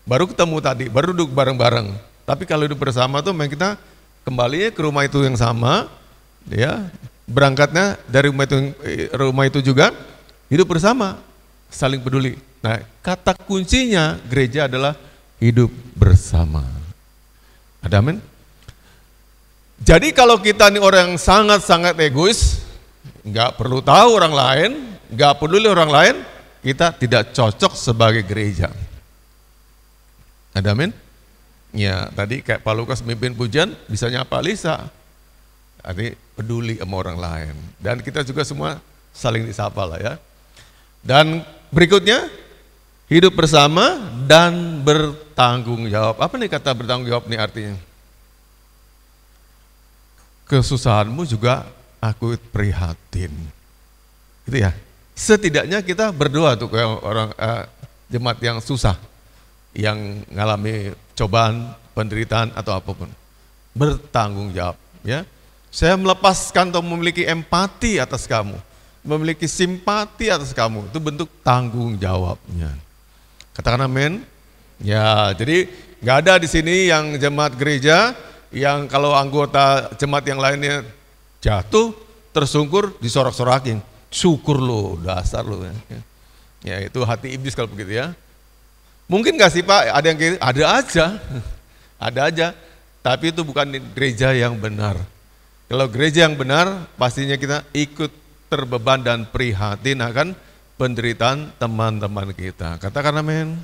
Baru ketemu tadi, baru duduk bareng-bareng. Tapi kalau hidup bersama tuh memang kita kembali ke rumah itu yang sama, ya berangkatnya dari rumah itu juga hidup bersama, saling peduli. Nah, kata kuncinya gereja adalah hidup bersama. Ada amin? Jadi kalau kita ini orang yang sangat-sangat egois, nggak perlu tahu orang lain, nggak peduli orang lain, kita tidak cocok sebagai gereja. Ada amin? Ya, tadi kayak Pak Lukas mimpin pujian, bisa nyapa Lisa. Artinya peduli sama orang lain. Dan kita juga semua saling disapa lah ya. Dan berikutnya, hidup bersama dan bertanggung jawab. Apa nih kata bertanggung jawab nih artinya? Kesusahanmu juga aku prihatin. Gitu ya. Setidaknya kita berdoa tuh kayak orang jemaat yang susah, yang ngalami cobaan, penderitaan atau apapun. Bertanggung jawab, ya. Saya melepaskan atau memiliki empati atas kamu, memiliki simpati atas kamu, itu bentuk tanggung jawabnya. Katakan amin. Ya, jadi nggak ada di sini yang jemaat gereja yang kalau anggota jemaat yang lainnya jatuh, tersungkur, disorak-sorakin. Syukur lo, dasar lo. Ya, itu hati iblis kalau begitu ya. Mungkin nggak sih Pak, ada yang kayak ada aja, ada aja. Tapi itu bukan gereja yang benar. Kalau gereja yang benar, pastinya kita ikut terbeban dan prihatin akan penderitaan teman-teman kita. Katakan amin.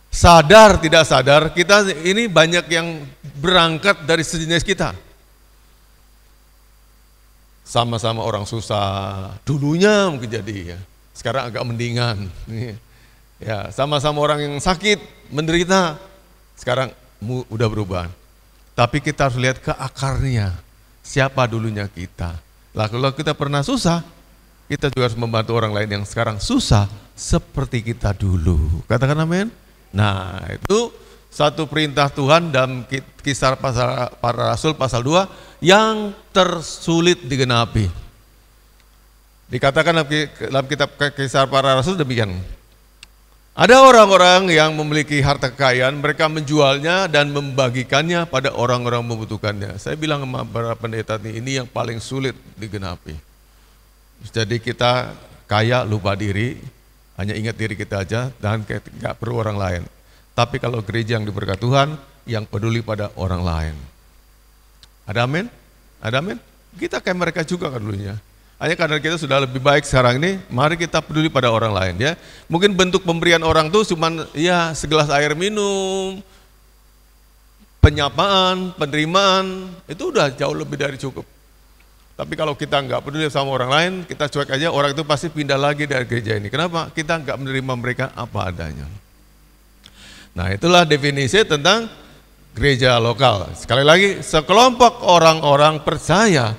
Sadar tidak sadar, kita ini banyak yang berangkat dari sejenis kita. Sama-sama orang susah, dulunya mungkin jadi ya. Sekarang agak mendingan. Ya, sama-sama orang yang sakit, menderita, sekarang udah berubah. Tapi kita harus lihat ke akarnya, siapa dulunya kita. Lah kalau kita pernah susah, kita juga harus membantu orang lain yang sekarang susah seperti kita dulu. Katakan amin. Nah, itu satu perintah Tuhan dalam Kisah Para Rasul pasal 2 yang tersulit digenapi. Dikatakan dalam kitab Kisah Para Rasul demikian. Ada orang-orang yang memiliki harta kekayaan, mereka menjualnya dan membagikannya pada orang-orang membutuhkannya. Saya bilang sama para pendeta ini yang paling sulit digenapi. Jadi kita kaya lupa diri, hanya ingat diri kita aja dan nggak perlu orang lain. Tapi kalau gereja yang diberkati Tuhan, yang peduli pada orang lain. Ada amin? Ada amin? Kita kayak mereka juga kan dulunya. Hanya karena kita sudah lebih baik sekarang ini, mari kita peduli pada orang lain ya. Mungkin bentuk pemberian orang tuh cuman ya segelas air minum, penyapaan, penerimaan, itu udah jauh lebih dari cukup. Tapi kalau kita nggak peduli sama orang lain, kita cuek aja, orang itu pasti pindah lagi dari gereja ini. Kenapa? Kita nggak menerima mereka apa adanya. Nah, itulah definisi tentang gereja lokal. Sekali lagi, sekelompok orang-orang percaya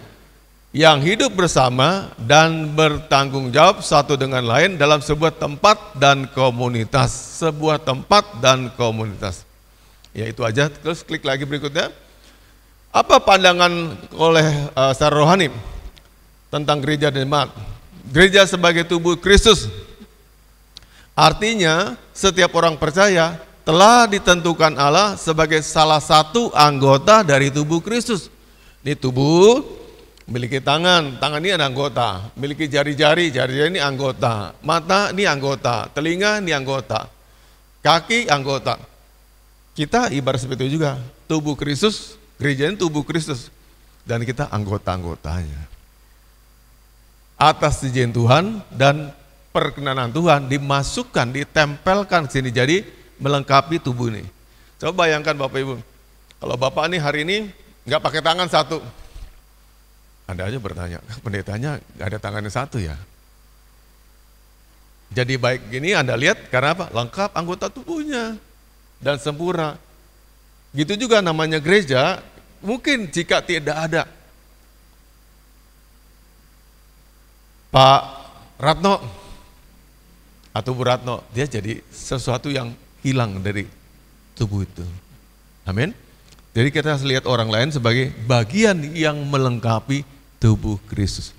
yang hidup bersama dan bertanggung jawab satu dengan lain dalam sebuah tempat dan komunitas. Sebuah tempat dan komunitas. Ya itu aja, terus klik lagi berikutnya. Apa pandangan oleh secara rohani tentang gereja dan jemaat? Gereja sebagai tubuh Kristus. Artinya setiap orang percaya telah ditentukan Allah sebagai salah satu anggota dari tubuh Kristus. Ini tubuh, memiliki tangan, tangan ini ada anggota, memiliki jari-jari, jari-jari ini anggota, mata ini anggota, telinga ini anggota, kaki anggota. Kita ibarat seperti itu juga, tubuh Kristus, gereja ini tubuh Kristus, dan kita anggota-anggotanya. Atas izin Tuhan dan perkenanan Tuhan dimasukkan, ditempelkan sini, jadi melengkapi tubuh ini. Coba bayangkan Bapak Ibu, kalau Bapak ini hari ini nggak pakai tangan satu, Anda aja bertanya, pendetanya nggak ada tangannya satu ya? Jadi baik gini Anda lihat karena apa? Lengkap anggota tubuhnya dan sempurna. Gitu juga namanya gereja, mungkin jika tidak ada Pak Ratno atau Bu Ratno, dia jadi sesuatu yang hilang dari tubuh itu. Amin. Jadi kita harus lihat orang lain sebagai bagian yang melengkapi tubuh Kristus.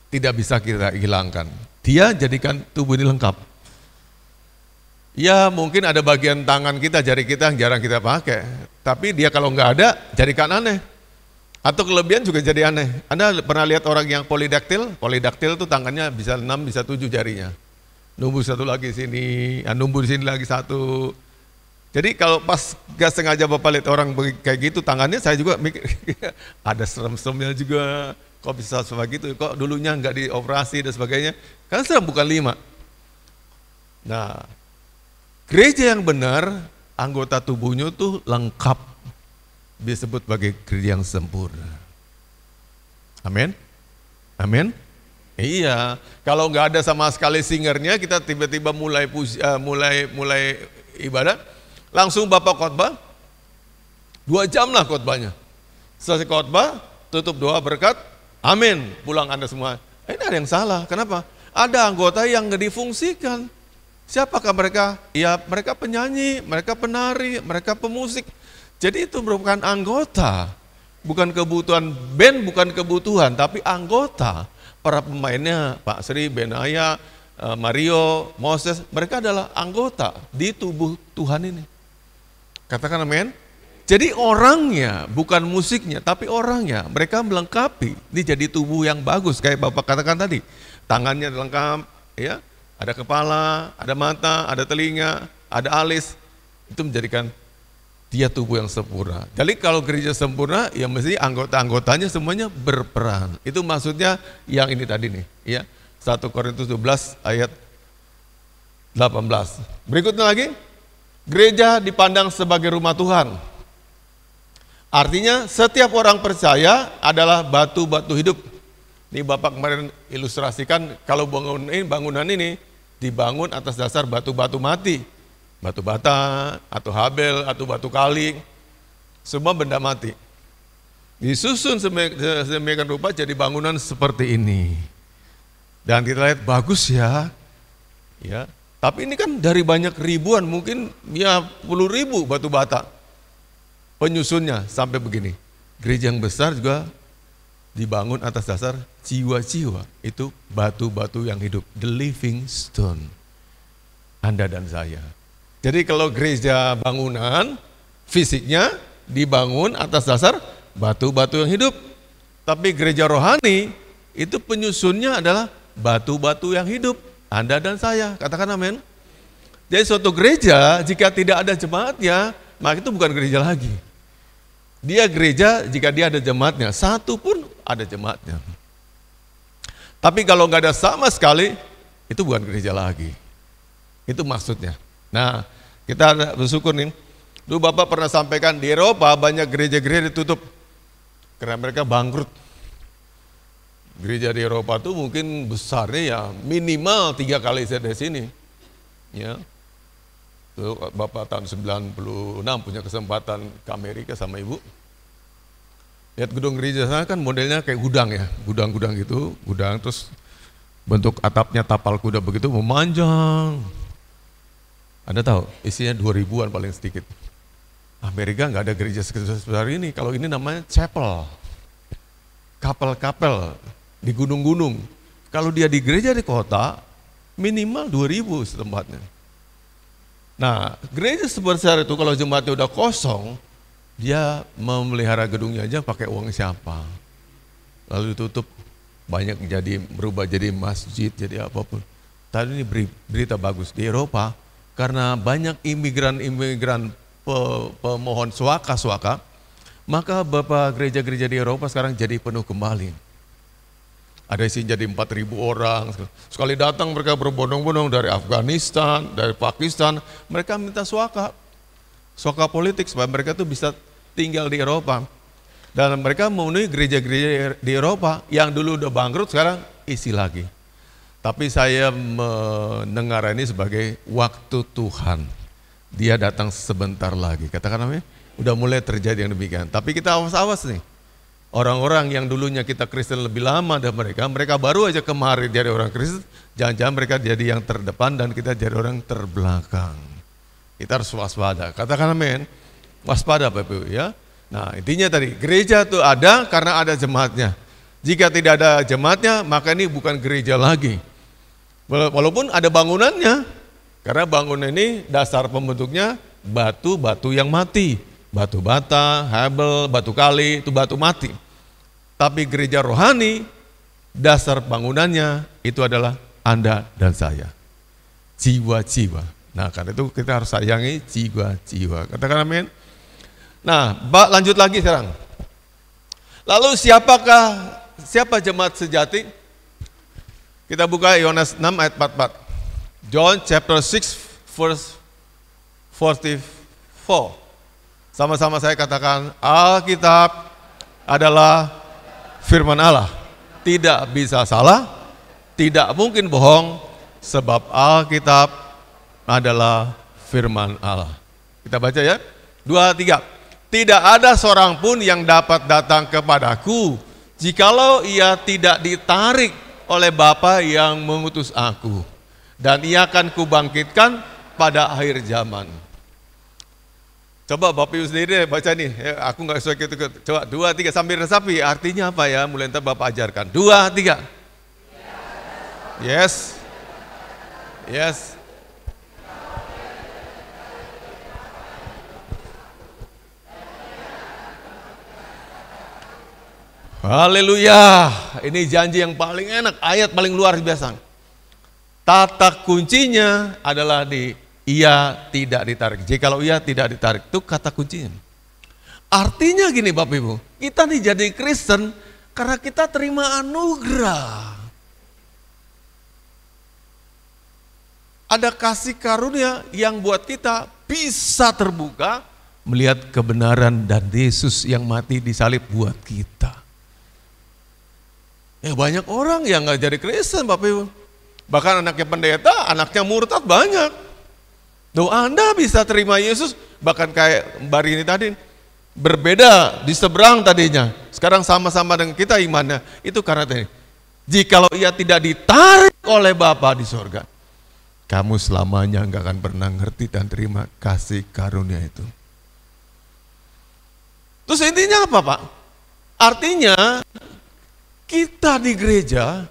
Tidak bisa kita hilangkan. Dia jadikan tubuh ini lengkap. Ya mungkin ada bagian tangan kita, jari kita yang jarang kita pakai. Tapi dia kalau nggak ada, jadikan aneh. Atau kelebihan juga jadi aneh. Anda pernah lihat orang yang polidaktil? Polidaktil itu tangannya bisa 6, bisa 7 jarinya. Numbuh satu lagi sini, numbuh di sini lagi satu. Jadi kalau pas gak sengaja Bapak lihat orang kayak gitu tangannya, saya juga mikir ada serem-seremnya juga. Kok bisa seperti itu? Kok dulunya nggak dioperasi dan sebagainya? Karena serem bukan 5. Nah, gereja yang benar, anggota tubuhnya tuh lengkap, disebut sebagai gereja yang sempurna. Amin? Amin? Iya, kalau nggak ada sama sekali singernya, kita tiba-tiba mulai ibadah, langsung Bapak khotbah, 2 jam lah khotbahnya. Selesai khotbah, tutup doa berkat, amin, pulang Anda semua. Ini ada yang salah, kenapa? Ada anggota yang nggak difungsikan. Siapakah mereka? Ya mereka penyanyi, mereka penari, mereka pemusik. Jadi itu merupakan anggota. Bukan kebutuhan band, bukan kebutuhan, tapi anggota. Para pemainnya, Pak Sri, Benaya, Mario, Moses, mereka adalah anggota di tubuh Tuhan ini. Katakan amin. Jadi orangnya, bukan musiknya, tapi orangnya. Mereka melengkapi, ini jadi tubuh yang bagus. Kayak Bapak katakan tadi, tangannya lengkap, ya. Ada kepala, ada mata, ada telinga, ada alis. Itu menjadikan dia tubuh yang sempurna. Jadi kalau gereja sempurna, ya mesti anggota-anggotanya semuanya berperan. Itu maksudnya yang ini tadi nih. Ya, 1 Korintus 12 ayat 18. Berikutnya lagi, gereja dipandang sebagai rumah Tuhan. Artinya setiap orang percaya adalah batu-batu hidup. Ini Bapak kemarin ilustrasikan kalau bangunan ini dibangun atas dasar batu-batu mati. Batu bata, atau habel, atau batu kali. Semua benda mati. Disusun sedemikian rupa jadi bangunan seperti ini. Dan kita lihat bagus ya. Ya. Tapi ini kan dari banyak ribuan, mungkin ya puluh ribu batu bata. Penyusunnya sampai begini. Gereja yang besar juga dibangun atas dasar jiwa-jiwa. Itu batu-batu yang hidup, the living stone. Anda dan saya. Jadi kalau gereja bangunan fisiknya dibangun atas dasar batu-batu yang hidup. Tapi gereja rohani itu penyusunnya adalah batu-batu yang hidup. Anda dan saya, katakan amin. Jadi suatu gereja jika tidak ada jemaatnya, maka itu bukan gereja lagi. Dia gereja jika dia ada jemaatnya, satu pun ada jemaatnya. Tapi kalau nggak ada sama sekali, itu bukan gereja lagi. Itu maksudnya. Nah, kita bersyukur nih. Dulu Bapak pernah sampaikan di Eropa banyak gereja-gereja ditutup karena mereka bangkrut. Gereja di Eropa tuh mungkin besarnya ya minimal 3 kali saya dari sini. Ya. Tuh, Bapak tahun 96 punya kesempatan ke Amerika sama Ibu. Lihat gedung gereja sana kan modelnya kayak gudang ya, gudang-gudang gitu, gudang terus bentuk atapnya tapal kuda begitu memanjang. Anda tahu isinya 2000-an paling sedikit. Amerika nggak ada gereja sebesar ini. Kalau ini namanya chapel, kapel-kapel di gunung-gunung. Kalau dia di gereja di kota minimal 2000 setempatnya. Nah, gereja sebesar itu kalau jemaatnya udah kosong, dia memelihara gedungnya aja pakai uang siapa. Lalu ditutup, banyak berubah jadi masjid, jadi apapun. Tadi ini berita bagus di Eropa, karena banyak imigran-imigran pemohon suaka, maka beberapa gereja-gereja di Eropa sekarang jadi penuh kembali. Ada isinya jadi 4.000 orang. Sekali datang mereka berbondong-bondong dari Afghanistan, dari Pakistan. Mereka minta suaka politik supaya mereka tuh bisa tinggal di Eropa. Dan mereka memenuhi gereja-gereja di Eropa yang dulu udah bangkrut sekarang isi lagi. Tapi saya mendengar ini sebagai waktu Tuhan. Dia datang sebentar lagi. Katakan namanya, udah mulai terjadi yang demikian. Tapi kita awas-awas nih. Orang-orang yang dulunya kita Kristen lebih lama dari mereka baru aja kemarin jadi orang Kristen, jangan-jangan mereka jadi yang terdepan dan kita jadi orang terbelakang. Kita harus waspada. Katakan amin. Waspada Bapak Ibu ya. Nah intinya tadi, gereja itu ada karena ada jemaatnya. Jika tidak ada jemaatnya, maka ini bukan gereja lagi. Walaupun ada bangunannya, karena bangunan ini dasar pembentuknya batu-batu yang mati. Batu bata, habel, batu kali, itu batu mati. Tapi gereja rohani, dasar bangunannya itu adalah Anda dan saya. Jiwa-jiwa. Nah karena itu kita harus sayangi jiwa-jiwa. Katakan amin. Nah lanjut lagi sekarang. Lalu siapa jemaat sejati? Kita buka Yohanes 6 ayat 44. John chapter 6 verse 44. Sama-sama saya katakan, Alkitab adalah firman Allah. Tidak bisa salah, tidak mungkin bohong, sebab Alkitab adalah firman Allah. Kita baca ya, 2, 3. Tidak ada seorang pun yang dapat datang kepadaku, jikalau ia tidak ditarik oleh Bapa yang mengutus aku. dan ia akan kubangkitkan pada akhir zaman. Coba Bapak Ibu sendiri baca nih, ya, aku nggak suka gitu. Coba 2, 3 sambil resapi, artinya apa ya? Mulai ntar Bapak ajarkan. 2, 3. Yes. Yes. Haleluya. Ini janji yang paling enak, ayat paling luar biasa. Kata kuncinya adalah di ia tidak ditarik. Jikalau ia tidak ditarik, itu kata kuncinya. Artinya gini Bapak Ibu, kita nih jadi Kristen karena kita terima anugerah. Ada kasih karunia yang buat kita bisa terbuka melihat kebenaran dan Yesus yang mati di salib buat kita. Ya banyak orang yang gak jadi Kristen Bapak Ibu. Bahkan anaknya pendeta, anaknya murtad banyak. Tuh Anda bisa terima Yesus, bahkan kayak Mbak Rini tadi, berbeda di seberang tadinya. Sekarang sama-sama dengan kita imannya. Itu karena tadi, jikalau ia tidak ditarik oleh Bapa di sorga, kamu selamanya gak akan pernah ngerti dan terima kasih karunia itu. Terus intinya apa Pak? Artinya kita di gereja,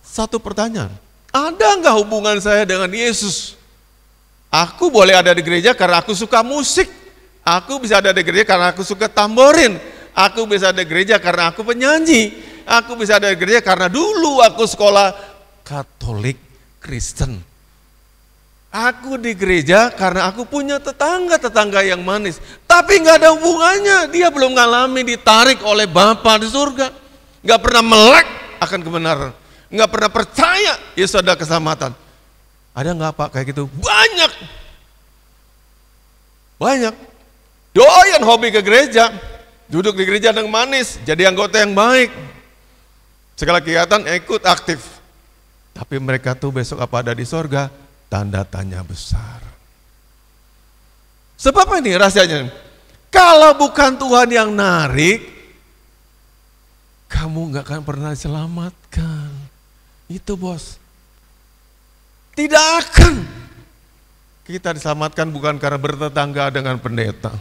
satu pertanyaan, ada nggak hubungan saya dengan Yesus? Aku boleh ada di gereja karena aku suka musik, aku bisa ada di gereja karena aku suka tamborin, aku bisa ada di gereja karena aku penyanyi, aku bisa ada di gereja karena dulu aku sekolah Katolik Kristen. Aku di gereja karena aku punya tetangga yang manis. Tapi nggak ada hubungannya. Dia belum ngalami ditarik oleh Bapa di surga. Nggak pernah melek akan kebenaran. Nggak pernah percaya Yesus ada keselamatan. Ada nggak Pak kayak gitu? Banyak. Banyak. Doyan hobi ke gereja. Duduk di gereja dengan manis. Jadi anggota yang baik. Segala kegiatan ikut aktif. Tapi mereka tuh besok apa ada di surga? Tanda tanya besar. Sebab ini rahasianya. Kalau bukan Tuhan yang narik, kamu gak akan pernah diselamatkan. Itu bos. Tidak akan. Kita diselamatkan bukan karena bertetangga dengan pendeta.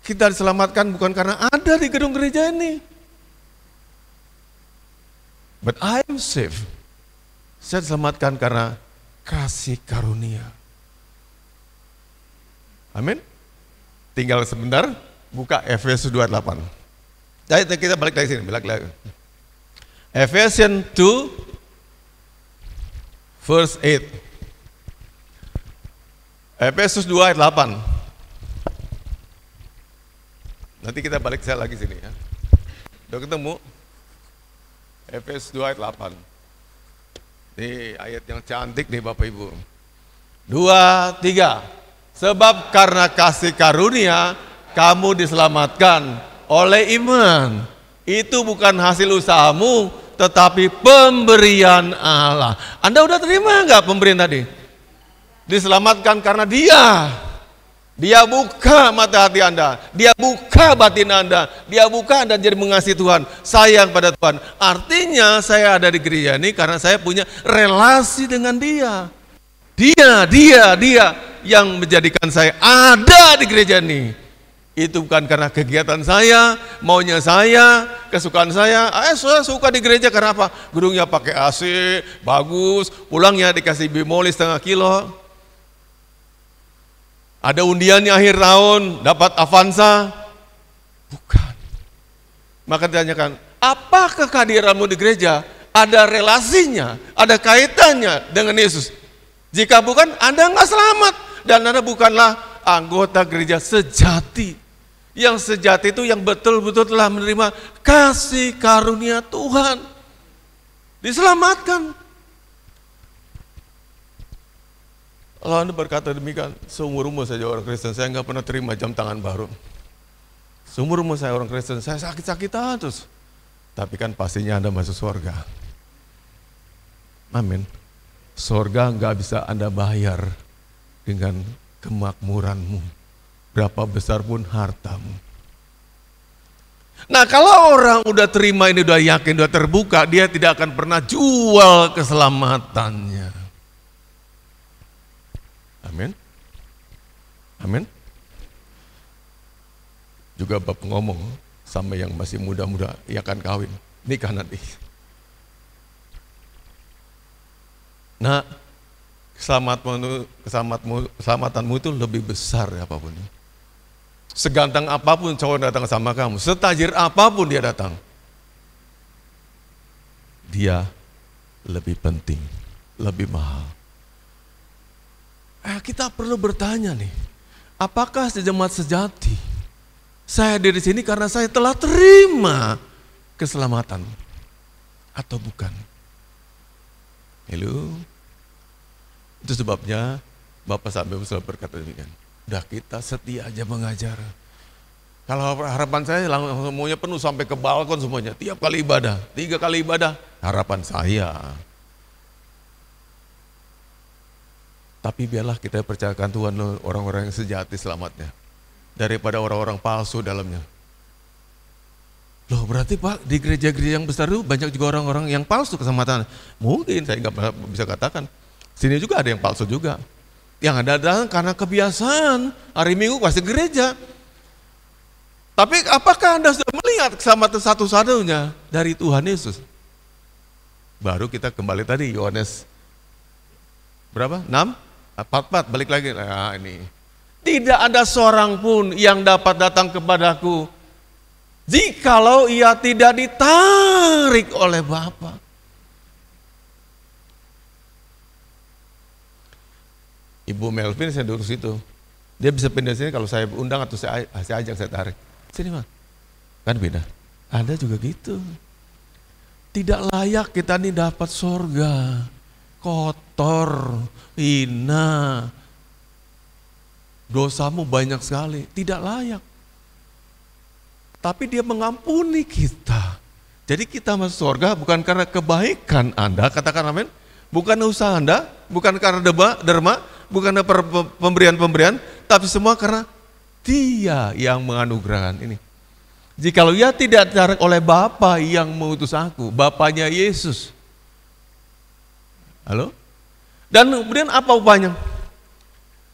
Kita diselamatkan bukan karena ada di gedung gereja ini. But I am saved. Saya diselamatkan karena kasih karunia. Amin. Tinggal sebentar, buka Efesus 2:8. Jadi kita balik lagi sini, balik lagi. Ephesians 2 verse 8. Efesus 2 ayat 8. Nanti kita balik saya lagi sini ya. Udah ketemu? Efesus 2 ayat 8. Ini ayat yang cantik nih Bapak Ibu. 2, 3. Sebab karena kasih karunia kamu diselamatkan oleh iman. Itu bukan hasil usahamu, tetapi pemberian Allah. Anda udah terima enggak pemberian tadi? Diselamatkan karena Dia buka mata hati Anda, Dia buka batin Anda, Dia buka Anda jadi mengasihi Tuhan, sayang pada Tuhan. Artinya saya ada di gereja ini karena saya punya relasi dengan Dia. Dia yang menjadikan saya ada di gereja ini. Itu bukan karena kegiatan saya, maunya saya, kesukaan saya. Saya suka di gereja karena apa? Gedungnya pakai AC, bagus, pulangnya dikasih bimoli 1/2 kilo. Ada undiannya akhir tahun, dapat Avanza. Bukan. Maka ditanyakan, apakah kehadiranmu di gereja ada relasinya, ada kaitannya dengan Yesus? Jika bukan, Anda nggak selamat. Dan Anda bukanlah anggota gereja sejati. Yang sejati itu yang betul-betul telah menerima kasih karunia Tuhan. Diselamatkan. Kalau Anda berkata demikian, seumur umur saya orang Kristen, saya nggak pernah terima jam tangan baru. Seumur umur saya orang Kristen, saya sakit-sakitan terus. Tapi kan pastinya Anda masuk surga. Amin. Surga nggak bisa Anda bayar dengan kemakmuranmu, berapa besar pun hartamu. Nah, kalau orang udah terima ini, udah yakin, udah terbuka, dia tidak akan pernah jual keselamatannya. Amin. Amin. Juga Bapak ngomong sama yang masih muda-muda, yang akan kawin, nikah nanti. Nah, keselamatanmu itu lebih besar apapun. Seganteng apapun cowok datang sama kamu, setajir apapun dia datang, dia lebih penting, lebih mahal. Kita perlu bertanya nih, apakah sejemaat sejati saya hadir di sini karena saya telah terima keselamatan atau bukan? Halo. Itu sebabnya Bapak sampai selalu berkata demikian. Udah kita setia aja mengajar. Kalau harapan saya langsung semuanya penuh sampai ke balkon semuanya. Tiap kali ibadah, 3 kali ibadah. Harapan saya. Tapi biarlah kita percayakan Tuhan orang-orang yang sejati selamatnya. Daripada orang-orang palsu dalamnya. Loh berarti Pak di gereja-gereja yang besar itu banyak juga orang-orang yang palsu keselamatan. Mungkin saya nggak bisa katakan. Sini juga ada yang palsu juga. Yang ada datang karena kebiasaan, hari Minggu pasti gereja. Tapi apakah Anda sudah melihat keselamatan satu-satunya dari Tuhan Yesus? Baru kita kembali tadi, Yohanes berapa? 6? 44, balik lagi. Nah ini. Tidak ada seorang pun yang dapat datang kepadaku jikalau ia tidak ditarik oleh Bapa. Ibu Melvin saya duduk situ. Dia bisa pindah sini kalau saya undang atau saya ajak, saya tarik. Sini Mas. Kan beda. Anda juga gitu. Tidak layak kita ini dapat sorga. Kotor, hina. Dosamu banyak sekali. Tidak layak. Tapi dia mengampuni kita. Jadi kita masuk sorga bukan karena kebaikan Anda. Katakan amin. Bukan usaha Anda, bukan karena derma, bukan karena pemberian-pemberian, tapi semua karena Dia yang menganugerahkan ini. Jikalau ia tidak ditarik oleh Bapa yang mengutus aku, Bapanya Yesus. Halo? Dan kemudian apa upahnya?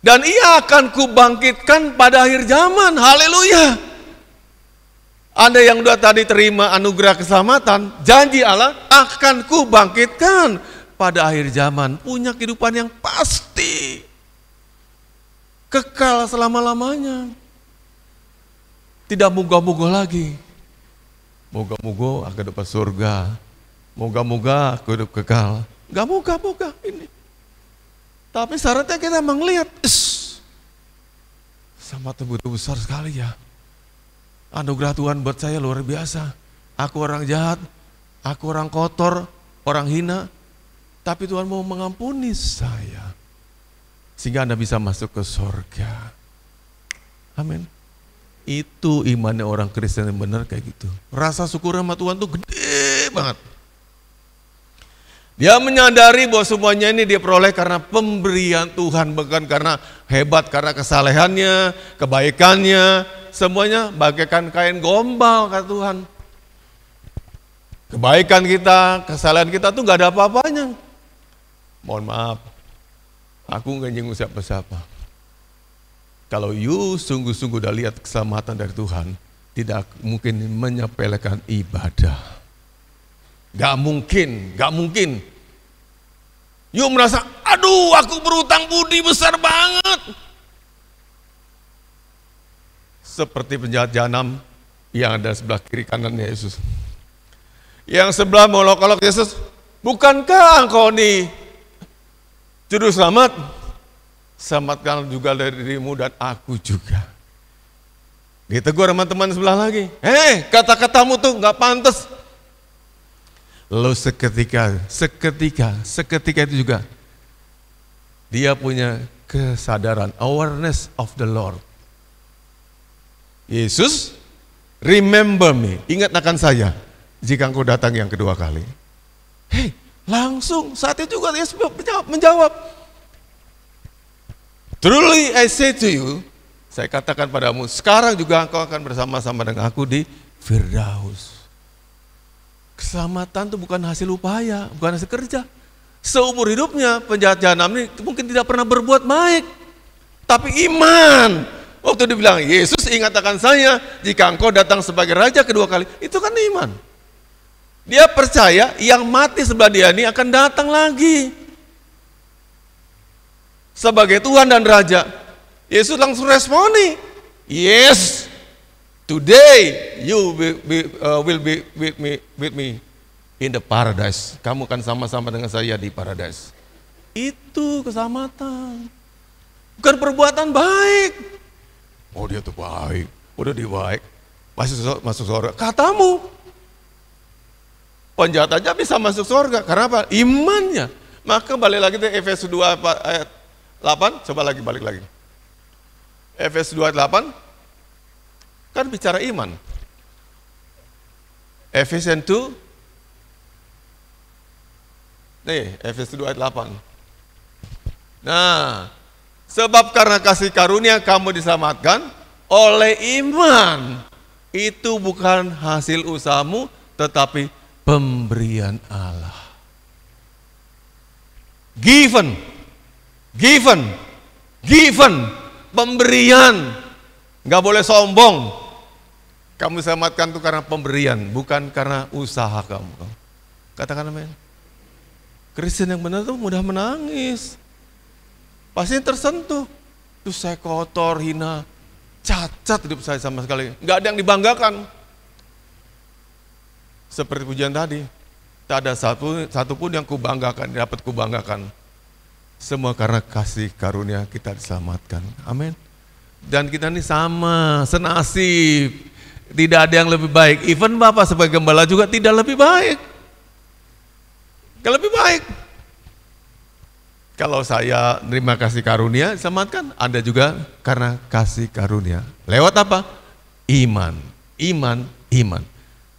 Dan ia akan kubangkitkan pada akhir zaman. Haleluya. Anda yang sudah tadi terima anugerah keselamatan, janji Allah akan kubangkitkan pada akhir zaman, punya kehidupan yang pasti, kekal selama-lamanya. Tidak moga-moga lagi. Moga-moga akan dapat surga. Moga-moga aku hidup kekal. Gak moga-moga ini. Tapi syaratnya kita melihat, sama begitu besar sekali ya. Anugerah Tuhan buat saya luar biasa. Aku orang jahat, aku orang kotor, orang hina. Tapi Tuhan mau mengampuni saya. Sehingga Anda bisa masuk ke surga. Amin. Itu imannya orang Kristen yang benar kayak gitu. Rasa syukur sama Tuhan tuh gede banget. Dia menyadari bahwa semuanya ini dia peroleh karena pemberian Tuhan. Bukan karena hebat, karena kesalehannya, kebaikannya. Semuanya bagaikan kain gombal kata Tuhan. Kebaikan kita, kesalehan kita tuh gak ada apa-apanya. Mohon maaf, aku nggak nyinggung siapa-siapa. Kalau you sungguh-sungguh udah lihat keselamatan dari Tuhan, tidak mungkin menyepelekan ibadah. Gak mungkin. You merasa, aduh aku berutang budi besar banget. Seperti penjahat jahanam yang ada sebelah kiri kanannya Yesus. Yang sebelah molok-olok Yesus, bukankah engkau nih juru selamat, selamatkan juga dari dirimu dan aku juga. Ditegur sama teman sebelah lagi, kata-katamu tuh gak pantas. Lalu seketika itu juga, dia punya kesadaran, awareness of the Lord. Yesus, remember me, ingat akan saya, jika engkau datang yang kedua kali. Langsung saat itu juga Yesus menjawab, truly I say to you, saya katakan padamu, sekarang juga engkau akan bersama-sama dengan aku di Firdaus. Keselamatan itu bukan hasil upaya, bukan hasil kerja. Seumur hidupnya penjahat jahanam ini mungkin tidak pernah berbuat baik. Tapi iman. Waktu dia bilang, Yesus ingat akan saya jika engkau datang sebagai raja kedua kali. Itu kan iman. Dia percaya yang mati sebelah dia ini akan datang lagi. Sebagai Tuhan dan Raja. Yesus langsung responi. Yes, today you will be with me in the paradise. Kamu akan sama-sama dengan saya di paradise. Itu keselamatan. Bukan perbuatan baik. Oh dia tuh baik, udah dia baik, masuk surga. Katamu, penjahat aja bisa masuk surga. Karena apa? Imannya. Maka balik lagi ke Efesus 2 ayat 8, coba lagi balik lagi. Efesus 2 ayat 8, kan bicara iman. Efesians 2, nih Efesus 2 ayat 8. Nah, sebab karena kasih karunia kamu diselamatkan oleh iman. Itu bukan hasil usahamu, tetapi pemberian Allah. Given. Pemberian. Gak boleh sombong. Kamu diselamatkan itu karena pemberian, bukan karena usaha kamu. Katakan amin. Kristen yang benar itu mudah menangis. Pasti tersentuh. Tuh saya kotor, hina, cacat hidup saya sama sekali. Nggak ada yang dibanggakan. Seperti pujian tadi. Tak ada satu pun yang kubanggakan, dapat kubanggakan. Semua karena kasih karunia kita diselamatkan. Amin. Dan kita ini sama, senasib. Tidak ada yang lebih baik. Even Bapak sebagai gembala juga tidak lebih baik. Gak lebih baik. Kalau saya terima kasih karunia, selamatkan. Anda juga karena kasih karunia. Lewat apa? Iman.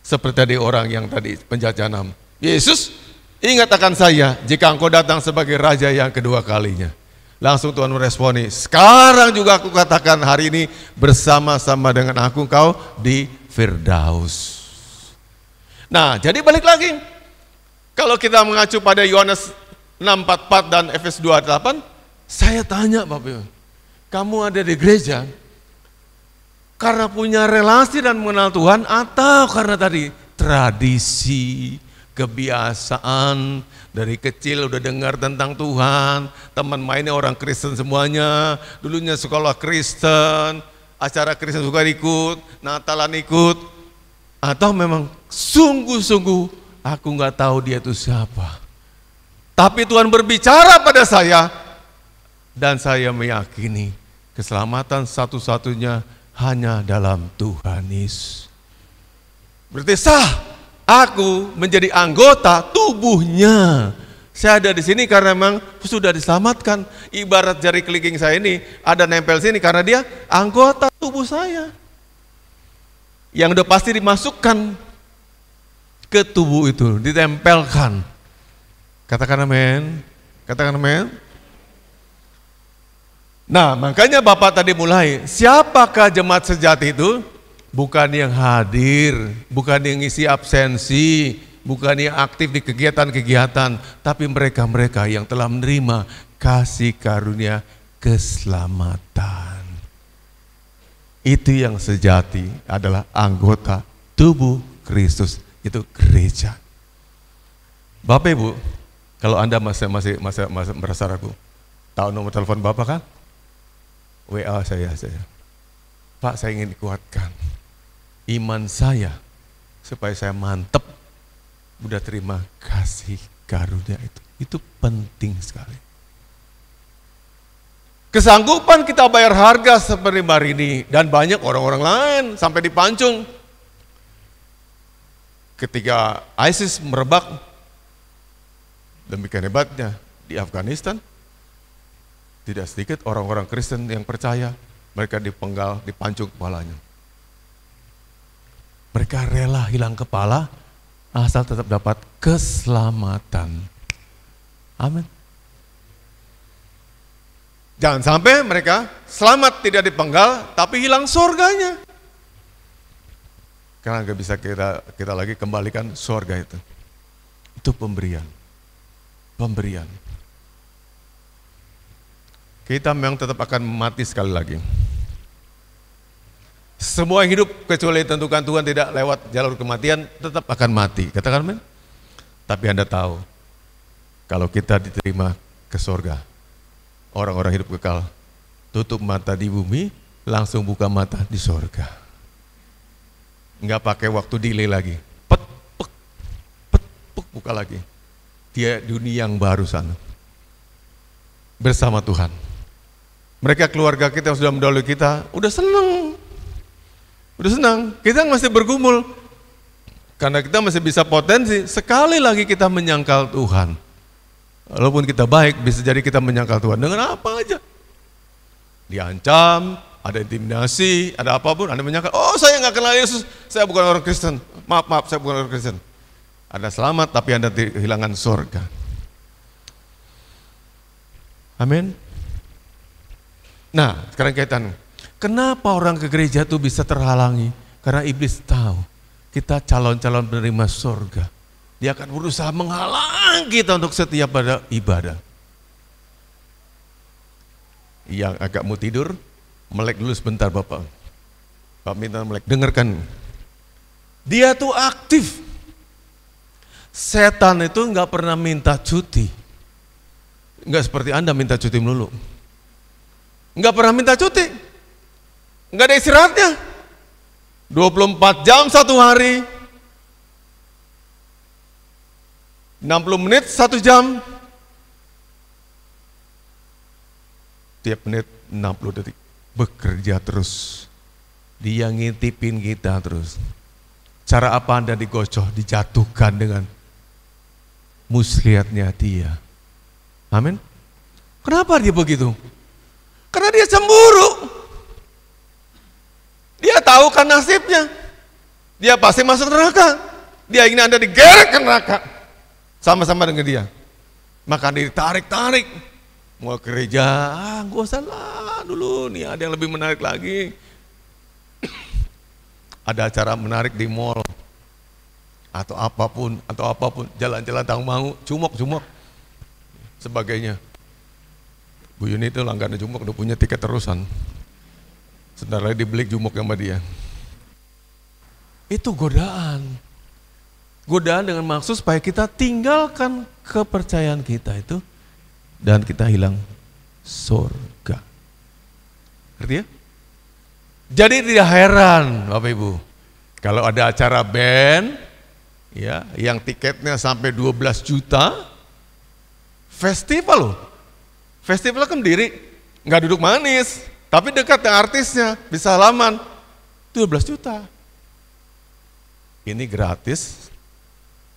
Seperti tadi orang yang tadi penjahat jahanam. Yesus, ingat akan saya jika engkau datang sebagai raja yang kedua kalinya. Langsung Tuhan meresponi, sekarang juga aku katakan hari ini bersama-sama dengan aku kau di Firdaus. Nah, jadi balik lagi. Kalau kita mengacu pada Yohanes 6:44 dan Efesus 2:8, saya tanya Bapak Ibu, kamu ada di gereja karena punya relasi dan mengenal Tuhan atau karena tadi tradisi, kebiasaan, dari kecil udah dengar tentang Tuhan, teman mainnya orang Kristen semuanya, dulunya sekolah Kristen, acara Kristen juga ikut, Natalan ikut, atau memang sungguh-sungguh aku nggak tahu dia itu siapa. Tapi Tuhan berbicara pada saya dan saya meyakini keselamatan satu-satunya hanya dalam Tuhan Yesus. Berarti sah aku menjadi anggota tubuhnya. Saya ada di sini karena memang sudah diselamatkan. Ibarat jari kelingking saya ini ada nempel sini karena dia anggota tubuh saya. Yang udah pasti dimasukkan ke tubuh itu, ditempelkan. Katakan amin. Katakan amin. Nah, makanya Bapak tadi mulai, siapakah jemaat sejati itu? Bukan yang hadir, bukan yang ngisi absensi, bukan yang aktif di kegiatan-kegiatan, tapi mereka-mereka yang telah menerima kasih karunia keselamatan. Itu yang sejati adalah anggota tubuh Kristus, itu gereja. Bapak Ibu, kalau Anda masih merasa ragu, tahu nomor telepon Bapak kan? WA saya. Pak, saya ingin dikuatkan iman saya supaya saya mantep udah terima kasih karunia itu. Itu penting sekali. Kesanggupan kita bayar harga seperti Marini dan banyak orang-orang lain sampai di Pancung. Ketika ISIS merebak, demikian hebatnya di Afghanistan, tidak sedikit orang-orang Kristen yang percaya, mereka dipenggal, dipancung kepalanya. Mereka rela hilang kepala, asal tetap dapat keselamatan. Amin. Jangan sampai mereka selamat tidak dipenggal, tapi hilang surganya. Karena nggak bisa kita lagi kembalikan surga itu. Itu pemberian. Pemberian. Kita memang tetap akan mati sekali lagi. Semua yang hidup kecuali tentukan Tuhan tidak lewat jalur kematian tetap akan mati. Katakan amin. Tapi Anda tahu, kalau kita diterima ke surga, orang-orang hidup kekal, tutup mata di bumi, langsung buka mata di surga. Enggak pakai waktu delay lagi. Pet, buka lagi. Dia dunia yang baru sana. Bersama Tuhan. Mereka keluarga kita yang sudah mendahului kita, udah senang. Udah senang. Kita masih bergumul. Karena kita masih bisa potensi, sekali lagi kita menyangkal Tuhan. Walaupun kita baik, bisa jadi kita menyangkal Tuhan. Dengan apa aja. Diancam, ada intimidasi, ada apapun, Anda menyangkal, oh saya nggak kenal Yesus, saya bukan orang Kristen. Maaf, saya bukan orang Kristen. Anda selamat, tapi Anda kehilangan surga. Amin. Nah, sekarang kaitan. Kenapa orang ke gereja itu bisa terhalangi? Karena iblis tahu kita calon-calon penerima surga. Dia akan berusaha menghalangi kita untuk setia pada ibadah. Yang agak mau tidur, melek dulu sebentar Bapak. Pak minta melek, dengarkan. Dia tuh aktif. Setan itu nggak pernah minta cuti. Nggak seperti Anda minta cuti melulu. Nggak pernah minta cuti. Nggak ada istirahatnya. 24 jam satu hari. 60 menit 1 jam. Tiap menit 60 detik. Bekerja terus. Dia ngintipin kita terus. Cara apa Anda digocoh, dijatuhkan dengan muslihatnya dia. Amin. Kenapa dia begitu? Karena dia cemburu. Dia tahu kan nasibnya. Dia pasti masuk neraka. Dia ingin Anda digeret ke neraka. Sama-sama dengan dia. Maka ditarik-tarik. Mau ke gereja, gak usah lah dulu, nih ada yang lebih menarik lagi. Ada acara menarik di mall. Atau apapun, jalan-jalan tahu mau, cumok-cumok. Sebagainya. Bu Yuni itu langganan jumok, udah punya tiket terusan. Sebentar lagi dibeli jumok sama dia. Itu godaan. Godaan dengan maksud supaya kita tinggalkan kepercayaan kita itu dan kita hilang surga. Ngerti ya? Jadi tidak heran Bapak Ibu, kalau ada acara band ya, yang tiketnya sampai 12 juta, festival loh. Festival kan diri, nggak duduk manis, tapi dekat dengan artisnya, bisa halaman, 12 juta. Ini gratis,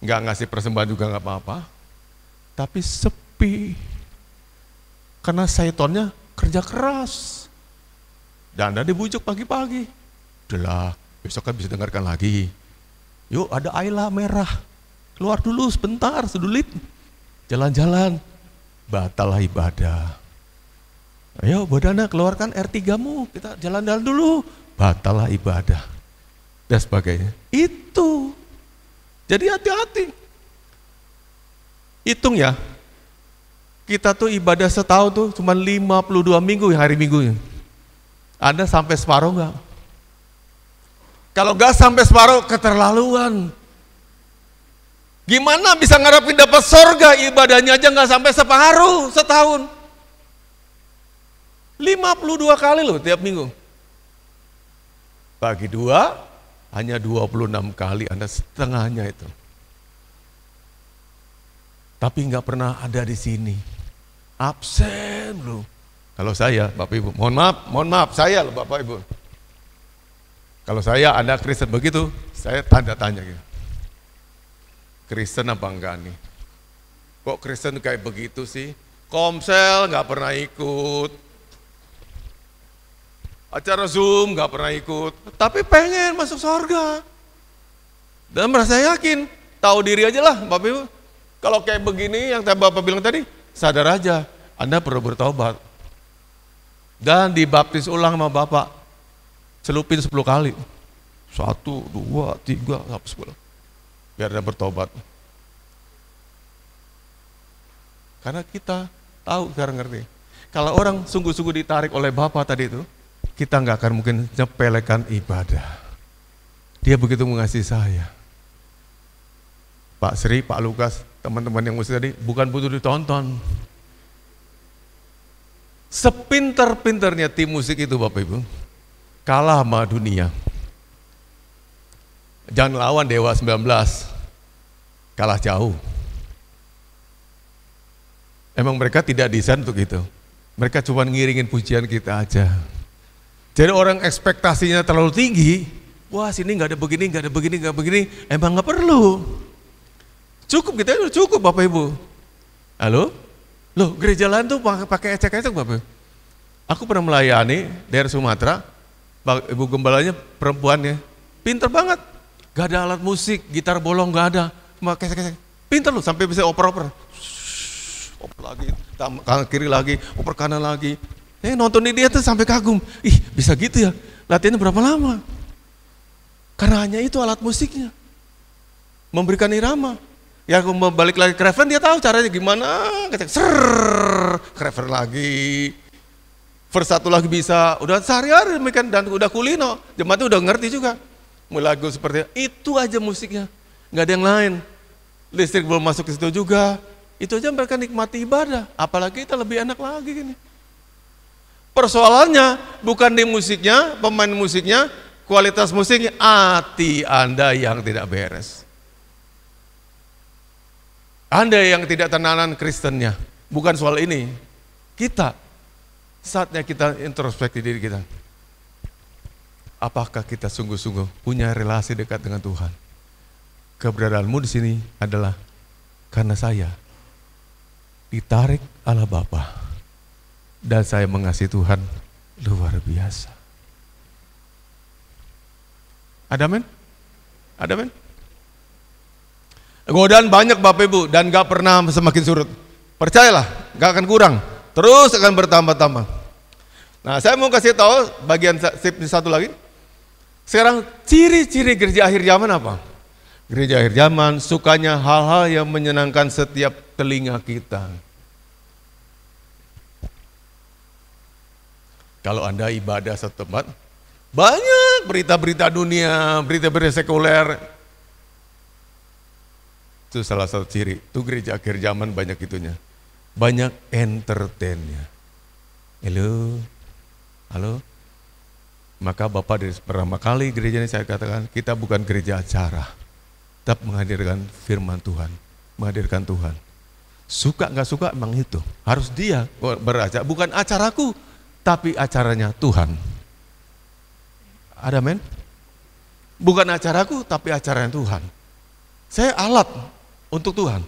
nggak ngasih persembahan juga nggak apa-apa, tapi sepi. Karena syaitonnya kerja keras. Dan Anda dibujuk pagi-pagi. Udahlah, besok kan bisa dengarkan lagi. Yuk ada Ayla merah, keluar dulu sebentar, sedulit. Jalan-jalan. Batallah ibadah. Ayo Bodana keluarkan R3-mu, kita jalan-jalan dulu. Batallah ibadah. Dan sebagainya. Itu. Jadi hati-hati. Hitung ya. Kita tuh ibadah setahun tuh cuma 52 minggu ya, hari minggunya. Anda sampai separuh enggak? Kalau enggak sampai separuh, keterlaluan. Gimana bisa ngarepin dapat surga, ibadahnya aja enggak sampai separuh setahun. 52 kali loh tiap minggu. Bagi 2, hanya 26 kali, Anda setengahnya itu. Tapi enggak pernah ada di sini. Absen loh. Kalau saya, Bapak Ibu, mohon maaf, saya loh Bapak Ibu. Kalau saya Anda Kristen begitu, saya tanda tanya gitu. Kristen apa enggak nih? Kok Kristen kayak begitu sih? Komsel nggak pernah ikut, acara Zoom nggak pernah ikut, tapi pengen masuk surga. Dan merasa yakin, tahu diri aja lah Bapak Ibu. Kalau kayak begini yang Bapak bilang tadi, sadar aja, Anda perlu bertobat. Dan dibaptis ulang sama Bapak, celupin 10 kali. 1, 2, 3, sampai 10. Biar dia bertobat. Karena kita tahu, sekarang ngerti. Kalau orang sungguh-sungguh ditarik oleh Bapa tadi itu, kita nggak akan mungkin nyepelekan ibadah. Dia begitu mengasihi saya. Pak Sri, Pak Lukas, teman-teman yang musik tadi, bukan butuh ditonton. Sepinter-pinternya tim musik itu Bapak Ibu, kalah sama dunia. Jangan lawan Dewa 19, kalah jauh. Emang mereka tidak desain untuk itu. Mereka cuma ngiringin pujian kita aja. Jadi orang ekspektasinya terlalu tinggi, wah sini nggak ada begini, nggak ada begini, nggak begini, emang nggak perlu. Cukup kita udah cukup Bapak Ibu. Halo? Loh gereja lain tuh pakai ecek-ecek Bapak Ibu. Aku pernah melayani daerah Sumatera, Ibu gembalanya perempuannya, pinter banget. Gak ada alat musik, gitar bolong gak ada, cuma kesek-kesek. Pinter loh, sampai bisa oper-oper. Oper lagi, kanan kiri lagi, oper kanan lagi. Nontonin dia tuh sampai kagum. Ih, bisa gitu ya? Latihannya berapa lama? Karena hanya itu alat musiknya. Memberikan irama. Ya aku balik lagi ke referen, dia tahu caranya gimana. Referen lagi. Verse 1 lagi bisa, udah sehari-hari dan udah kulino. Jemaatnya udah ngerti juga. Mulai lagu seperti itu aja musiknya, nggak ada yang lain. Listrik belum masuk ke situ juga, itu aja mereka nikmati ibadah. Apalagi kita lebih enak lagi gini. Persoalannya bukan di musiknya, pemain musiknya, kualitas musiknya, hati Anda yang tidak beres. Anda yang tidak tenanan Kristennya, bukan soal ini. Kita, saatnya kita introspeksi diri kita. Apakah kita sungguh-sungguh punya relasi dekat dengan Tuhan? Keberadaanmu di sini adalah karena saya ditarik Allah Bapa dan saya mengasihi Tuhan luar biasa. Ada men? Ada men? Godaan banyak Bapak Ibu dan gak pernah semakin surut. Percayalah, gak akan kurang, terus akan bertambah-tambah. Nah, saya mau kasih tahu bagian satu lagi. Sekarang ciri-ciri gereja akhir zaman apa? Gereja akhir zaman sukanya hal-hal yang menyenangkan setiap telinga kita. Kalau Anda ibadah satu tempat, banyak berita-berita dunia, berita-berita sekuler. Itu salah satu ciri, itu gereja akhir zaman banyak itunya. Banyak entertainnya. Halo? Maka Bapak dari pertama kali gereja ini saya katakan, kita bukan gereja acara, tetap menghadirkan firman Tuhan, menghadirkan Tuhan. Suka nggak suka emang itu, harus dia beracara, bukan acaraku, tapi acaranya Tuhan. Ada men? Bukan acaraku, tapi acaranya Tuhan. Saya alat untuk Tuhan.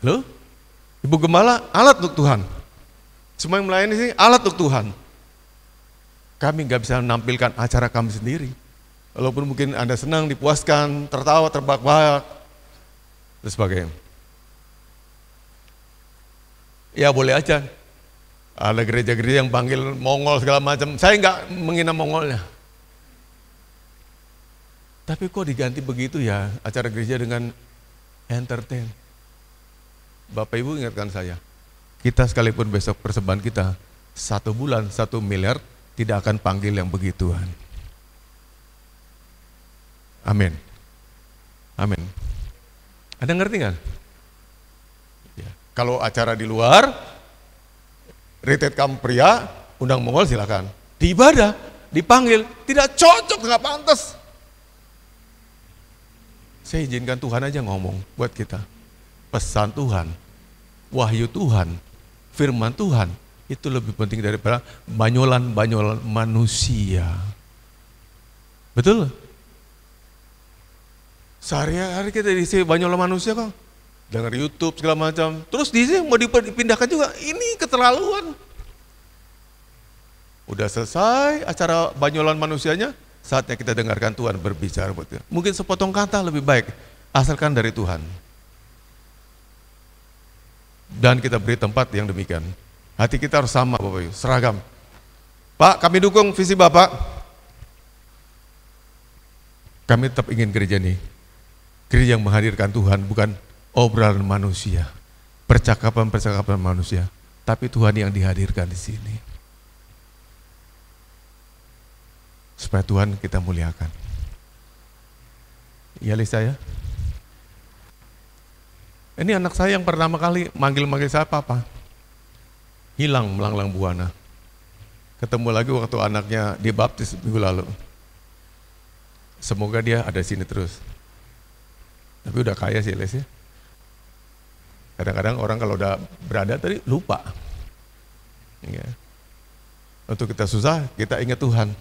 Halo? Ibu Gembala, alat untuk Tuhan. Semua yang melayani sini, alat untuk Tuhan. Kami nggak bisa menampilkan acara kami sendiri. Walaupun mungkin Anda senang, dipuaskan, tertawa, terbahak-bahak, dan sebagainya. Ya boleh aja. Ada gereja-gereja yang panggil Mongol segala macam. Saya nggak menghina Mongolnya. Tapi kok diganti begitu ya acara gereja dengan entertain. Bapak Ibu ingatkan saya, kita sekalipun besok persembahan kita 1 bulan 1 miliar, tidak akan panggil yang begituan. Amin. Amin. Ada ngerti nggak? Ya. Kalau acara di luar, retret kamu pria, undang Mongol silakan. Di ibadah, dipanggil, tidak cocok, nggak pantas. Saya izinkan Tuhan aja ngomong buat kita. Pesan Tuhan, wahyu Tuhan, firman Tuhan, itu lebih penting daripada banyolan-banyolan manusia. Betul? Sehari-hari kita diisi banyolan manusia kok. Dengar YouTube segala macam. Terus di sini mau dipindahkan juga. Ini keterlaluan. Udah selesai acara banyolan manusianya, saatnya kita dengarkan Tuhan berbicara buat kita. Mungkin sepotong kata lebih baik, asalkan dari Tuhan. Dan kita beri tempat yang demikian. Hati kita harus sama Bapak Ibu, seragam. Pak, kami dukung visi Bapak. kami tetap ingin gereja ini, gereja yang menghadirkan Tuhan, bukan obrolan manusia, percakapan-percakapan manusia, tapi Tuhan yang dihadirkan di sini. Supaya Tuhan kita muliakan. Iya Lisa ya? Ini anak saya yang pertama kali manggil-manggil saya papa. Hilang melanglang buana. Ketemu lagi waktu anaknya dibaptis minggu lalu. Semoga dia ada di sini terus. Tapi udah kaya sih Les ya. Kadang-kadang orang kalau udah berada tadi lupa. Ya. Untuk kita susah, kita ingat Tuhan.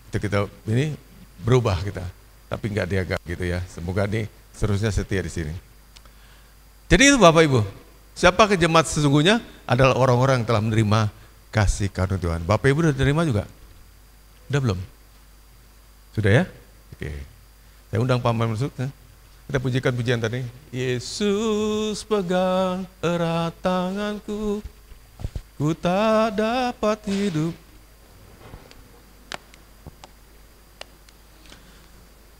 Untuk kita ini berubah kita. Tapi enggak diagak gitu ya. Semoga nih seterusnya setia di sini. Jadi itu Bapak Ibu. Siapa jemaat sesungguhnya adalah orang-orang yang telah menerima kasih karunia Tuhan. Bapak Ibu sudah terima juga? Udah belum? Sudah ya? Oke. Saya undang paman masuk. Ya. Kita pujikan pujian tadi. Yesus pegang erat tanganku, ku tak dapat hidup.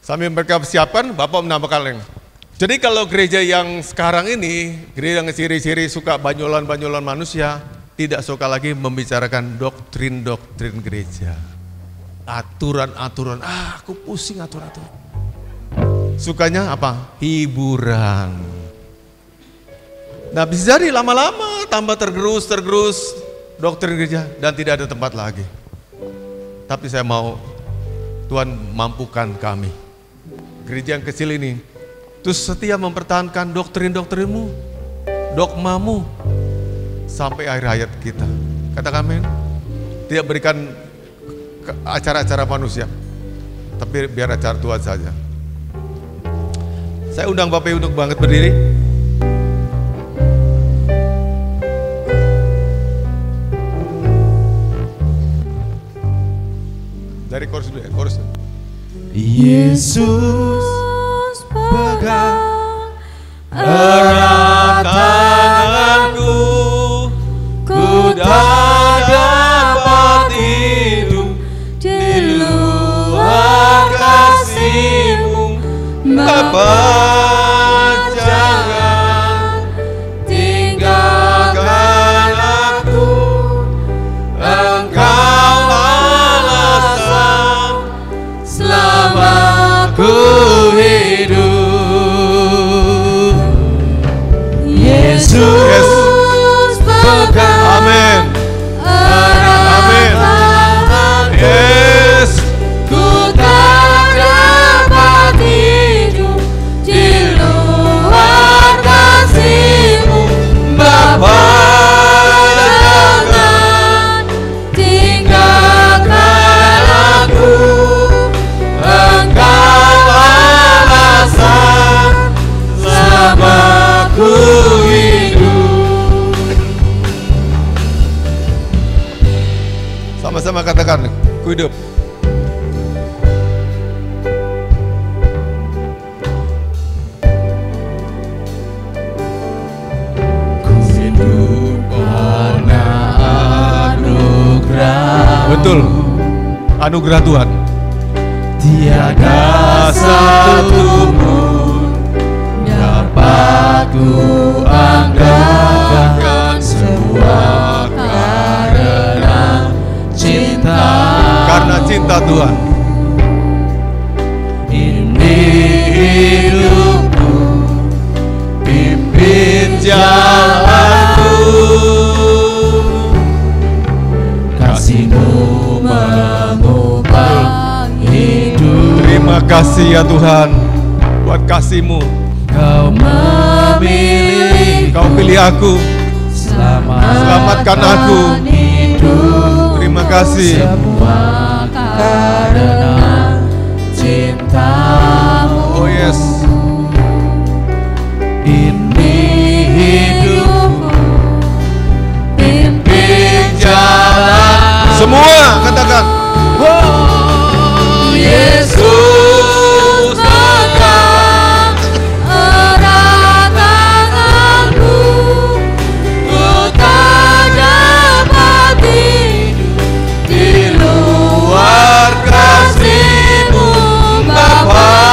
Sambil mereka persiapkan, Bapak menambahkan lagi. Jadi kalau gereja yang sekarang ini, gereja yang ciri-ciri suka banyolan-banyolan manusia, tidak suka lagi membicarakan doktrin-doktrin gereja. Aturan-aturan, aku pusing aturan-aturan. Sukanya apa? Hiburan. Nah bisa jadi lama-lama tambah tergerus doktrin gereja dan tidak ada tempat lagi. Tapi saya mau Tuhan mampukan kami. Gereja yang kecil ini terus setia mempertahankan doktrin-doktrinmu, dogmamu sampai akhir hayat kita. Katakan amin. Tidak berikan acara-acara manusia, tapi biar acara Tuhan saja. Saya undang Bapak Ibu untuk bangkit berdiri. Dari chorus dulu ya, chorus. Yesus pegang erat tanganku, ku tak dapat hidup di luar kasih-Mu, Bapa. Jangan tinggalkan aku, Engkau alasan selama ku hidup. Yesus pegang Amin. Amin. Yes. ku tak dapat hidup di luar kasih-Mu, Bapa. Jangan tinggalkan aku, Engkau alasan selama ku hidup. Sama-sama katakan, ku hidup. Karena anugerah, Betul. Anugerah Tuhan. tiada satu pun dapat ku anggarkan, semua karena cinta. Karena cinta Tuhan. Ini hidupku, pimpin jalanku, kasih-Mu mengubah hidup. Terima kasih ya Tuhan buat kasih-Mu. Kau memilih, Kau pilih aku. Selamatkan aku. hidup. Terima kasih. Semua karena cinta-Mu. Oh yes. Ini hidupku, pimpin jalan. Semua katakan. Yesus pegang erat tanganku, ku tak dapat hidup di luar kasih-Mu, Bapa.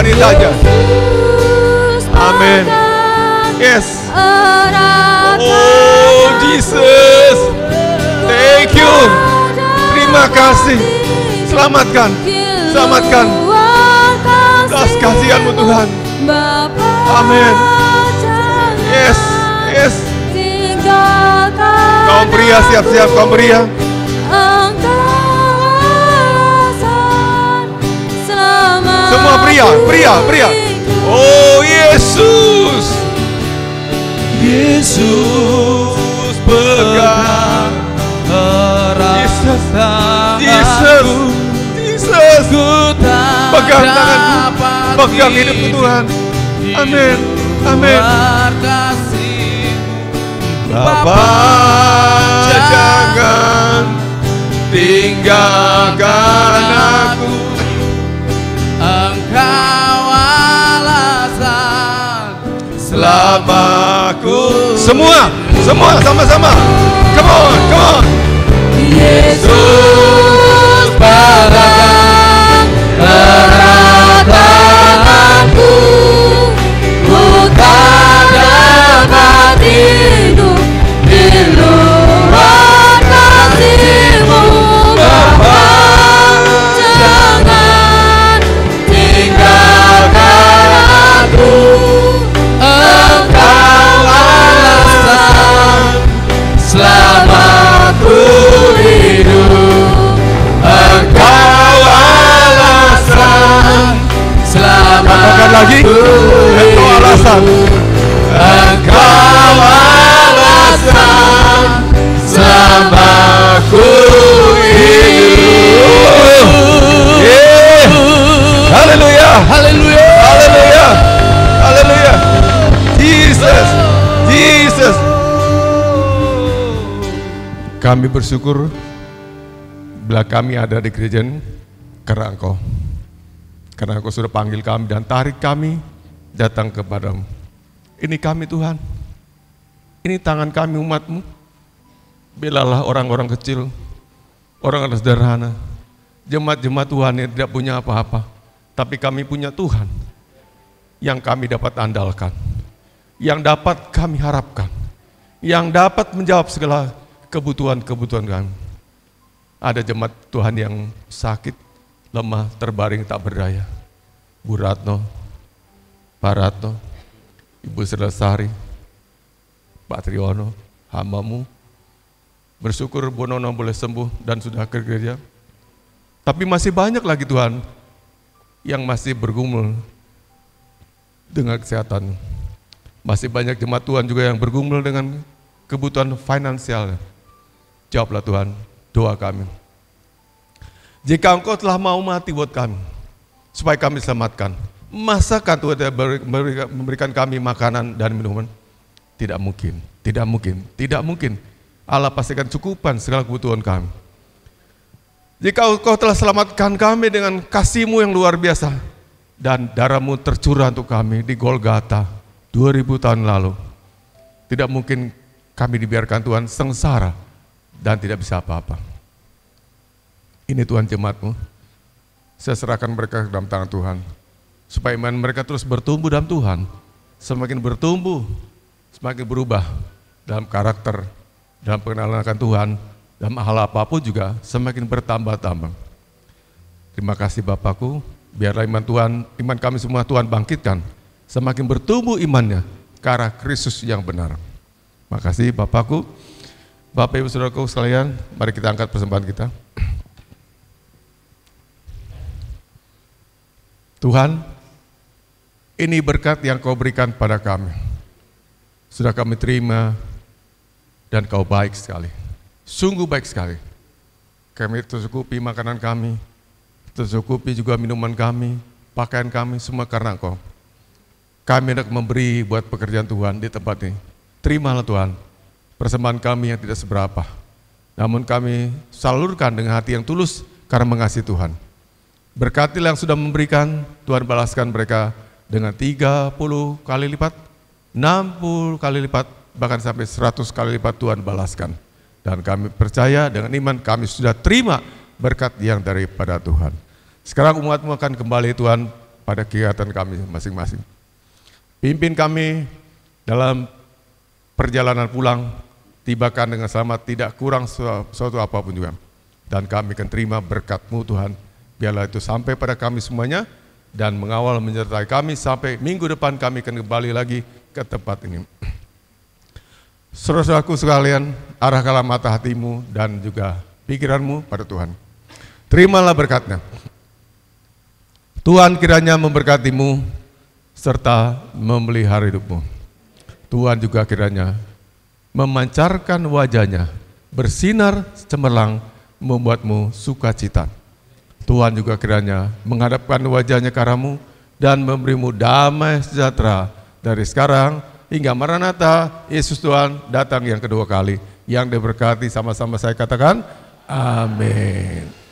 ini saja. Amin. Yes. Oh Jesus, thank you. Terima kasih. Selamatkan, selamatkan. Belas kasihan-Mu Tuhan. Amin. Yes, yes. Kaum pria siap-siap, kaum pria. Semua pria. Oh Yesus, Yesus pegang erat Jesus, pegang tanganku, pegang hidupku Tuhan. Amin, amin. Bapa, jangan tinggalkan aku. Engkau alasan selamaku. Semua sama-sama. Come on. Yesus pegang erat tanganku, ku tak dapat hidup di luar kasih-Mu. Bapa, jangan tinggalkan aku. Engkau alasan selamaku hidup. Engkau alasan selamaku hidup. Engkau alasan. Engkau alasan selamaku hidup. Haleluya, haleluya, haleluya, haleluya. Jesus, Jesus. Kami bersyukur bila kami ada di gereja ini karena Engkau. Karena Engkau sudah panggil kami dan tarik kami datang kepadamu. Ini kami Tuhan. Ini tangan kami umat-Mu. Belalah orang-orang kecil, orang sederhana, jemaat-jemaat Tuhan yang tidak punya apa-apa. Tapi kami punya Tuhan yang kami dapat andalkan, yang dapat kami harapkan, yang dapat menjawab segala kebutuhan-kebutuhan kami. Ada jemaat Tuhan yang sakit, lemah, terbaring, tak berdaya. Bu Ratno, Pak Ratno, Ibu Selasari, Pak Triono, hamba-Mu. Bersyukur Bu Nono boleh sembuh dan sudah ke gereja. Tapi masih banyak lagi Tuhan yang masih bergumul dengan kesehatan. Masih banyak jemaat Tuhan juga yang bergumul dengan kebutuhan finansial. Jawablah Tuhan doa kami. Jika Engkau telah mau mati buat kami, supaya kami selamatkan, masakah Tuhan memberikan kami makanan dan minuman? Tidak mungkin, tidak mungkin, tidak mungkin. Allah pastikan cukupan segala kebutuhan kami. Jika Engkau telah selamatkan kami dengan kasih-Mu yang luar biasa, dan darah-Mu tercurah untuk kami di Golgata 2000 tahun lalu, tidak mungkin kami dibiarkan Tuhan sengsara dan tidak bisa apa-apa. Ini Tuhan jemaat-Mu, saya serahkan mereka ke dalam tangan Tuhan, supaya iman mereka terus bertumbuh dalam Tuhan, semakin bertumbuh, semakin berubah dalam karakter, dalam pengenalan akan Tuhan, dalam hal apapun juga semakin bertambah-tambah. Terima kasih Bapakku, biarlah iman Tuhan, iman kami semua Tuhan bangkitkan, semakin bertumbuh imannya ke arah Kristus yang benar. Terima kasih Bapakku. Bapak Ibu Saudaraku sekalian, mari kita angkat persembahan kita. Tuhan, ini berkat yang Kau berikan pada kami. Sudah kami terima dan Kau baik sekali. Sungguh baik sekali. Kami tercukupi makanan kami, tercukupi juga minuman kami, pakaian kami, semua karena Engkau. Kami hendak memberi buat pekerjaan Tuhan di tempat ini. Terimalah Tuhan, persembahan kami yang tidak seberapa. Namun kami salurkan dengan hati yang tulus karena mengasihi Tuhan. Berkatilah yang sudah memberikan, Tuhan balaskan mereka dengan 30 kali lipat, 60 kali lipat, bahkan sampai 100 kali lipat Tuhan balaskan. Dan kami percaya dengan iman kami sudah terima berkat yang daripada Tuhan. Sekarang umat-Mu akan kembali Tuhan pada kegiatan kami masing-masing. Pimpin kami dalam perjalanan pulang, tibakan dengan selamat, tidak kurang suatu apapun juga. Dan kami akan terima berkat-Mu Tuhan, biarlah itu sampai pada kami semuanya, dan mengawal menyertai kami sampai minggu depan kami akan kembali lagi ke tempat ini. Saudaraku sekalian, arahkanlah mata hatimu dan juga pikiranmu pada Tuhan. Terimalah berkat-Nya. Tuhan kiranya memberkatimu serta memelihara hidupmu. Tuhan juga kiranya memancarkan wajah-Nya, bersinar cemerlang, membuatmu sukacita. Tuhan juga kiranya menghadapkan wajah-Nya ke arahmu dan memberimu damai sejahtera dari sekarang hingga Maranatha, Yesus Tuhan datang yang kedua kali. Yang diberkati sama-sama saya katakan, amin.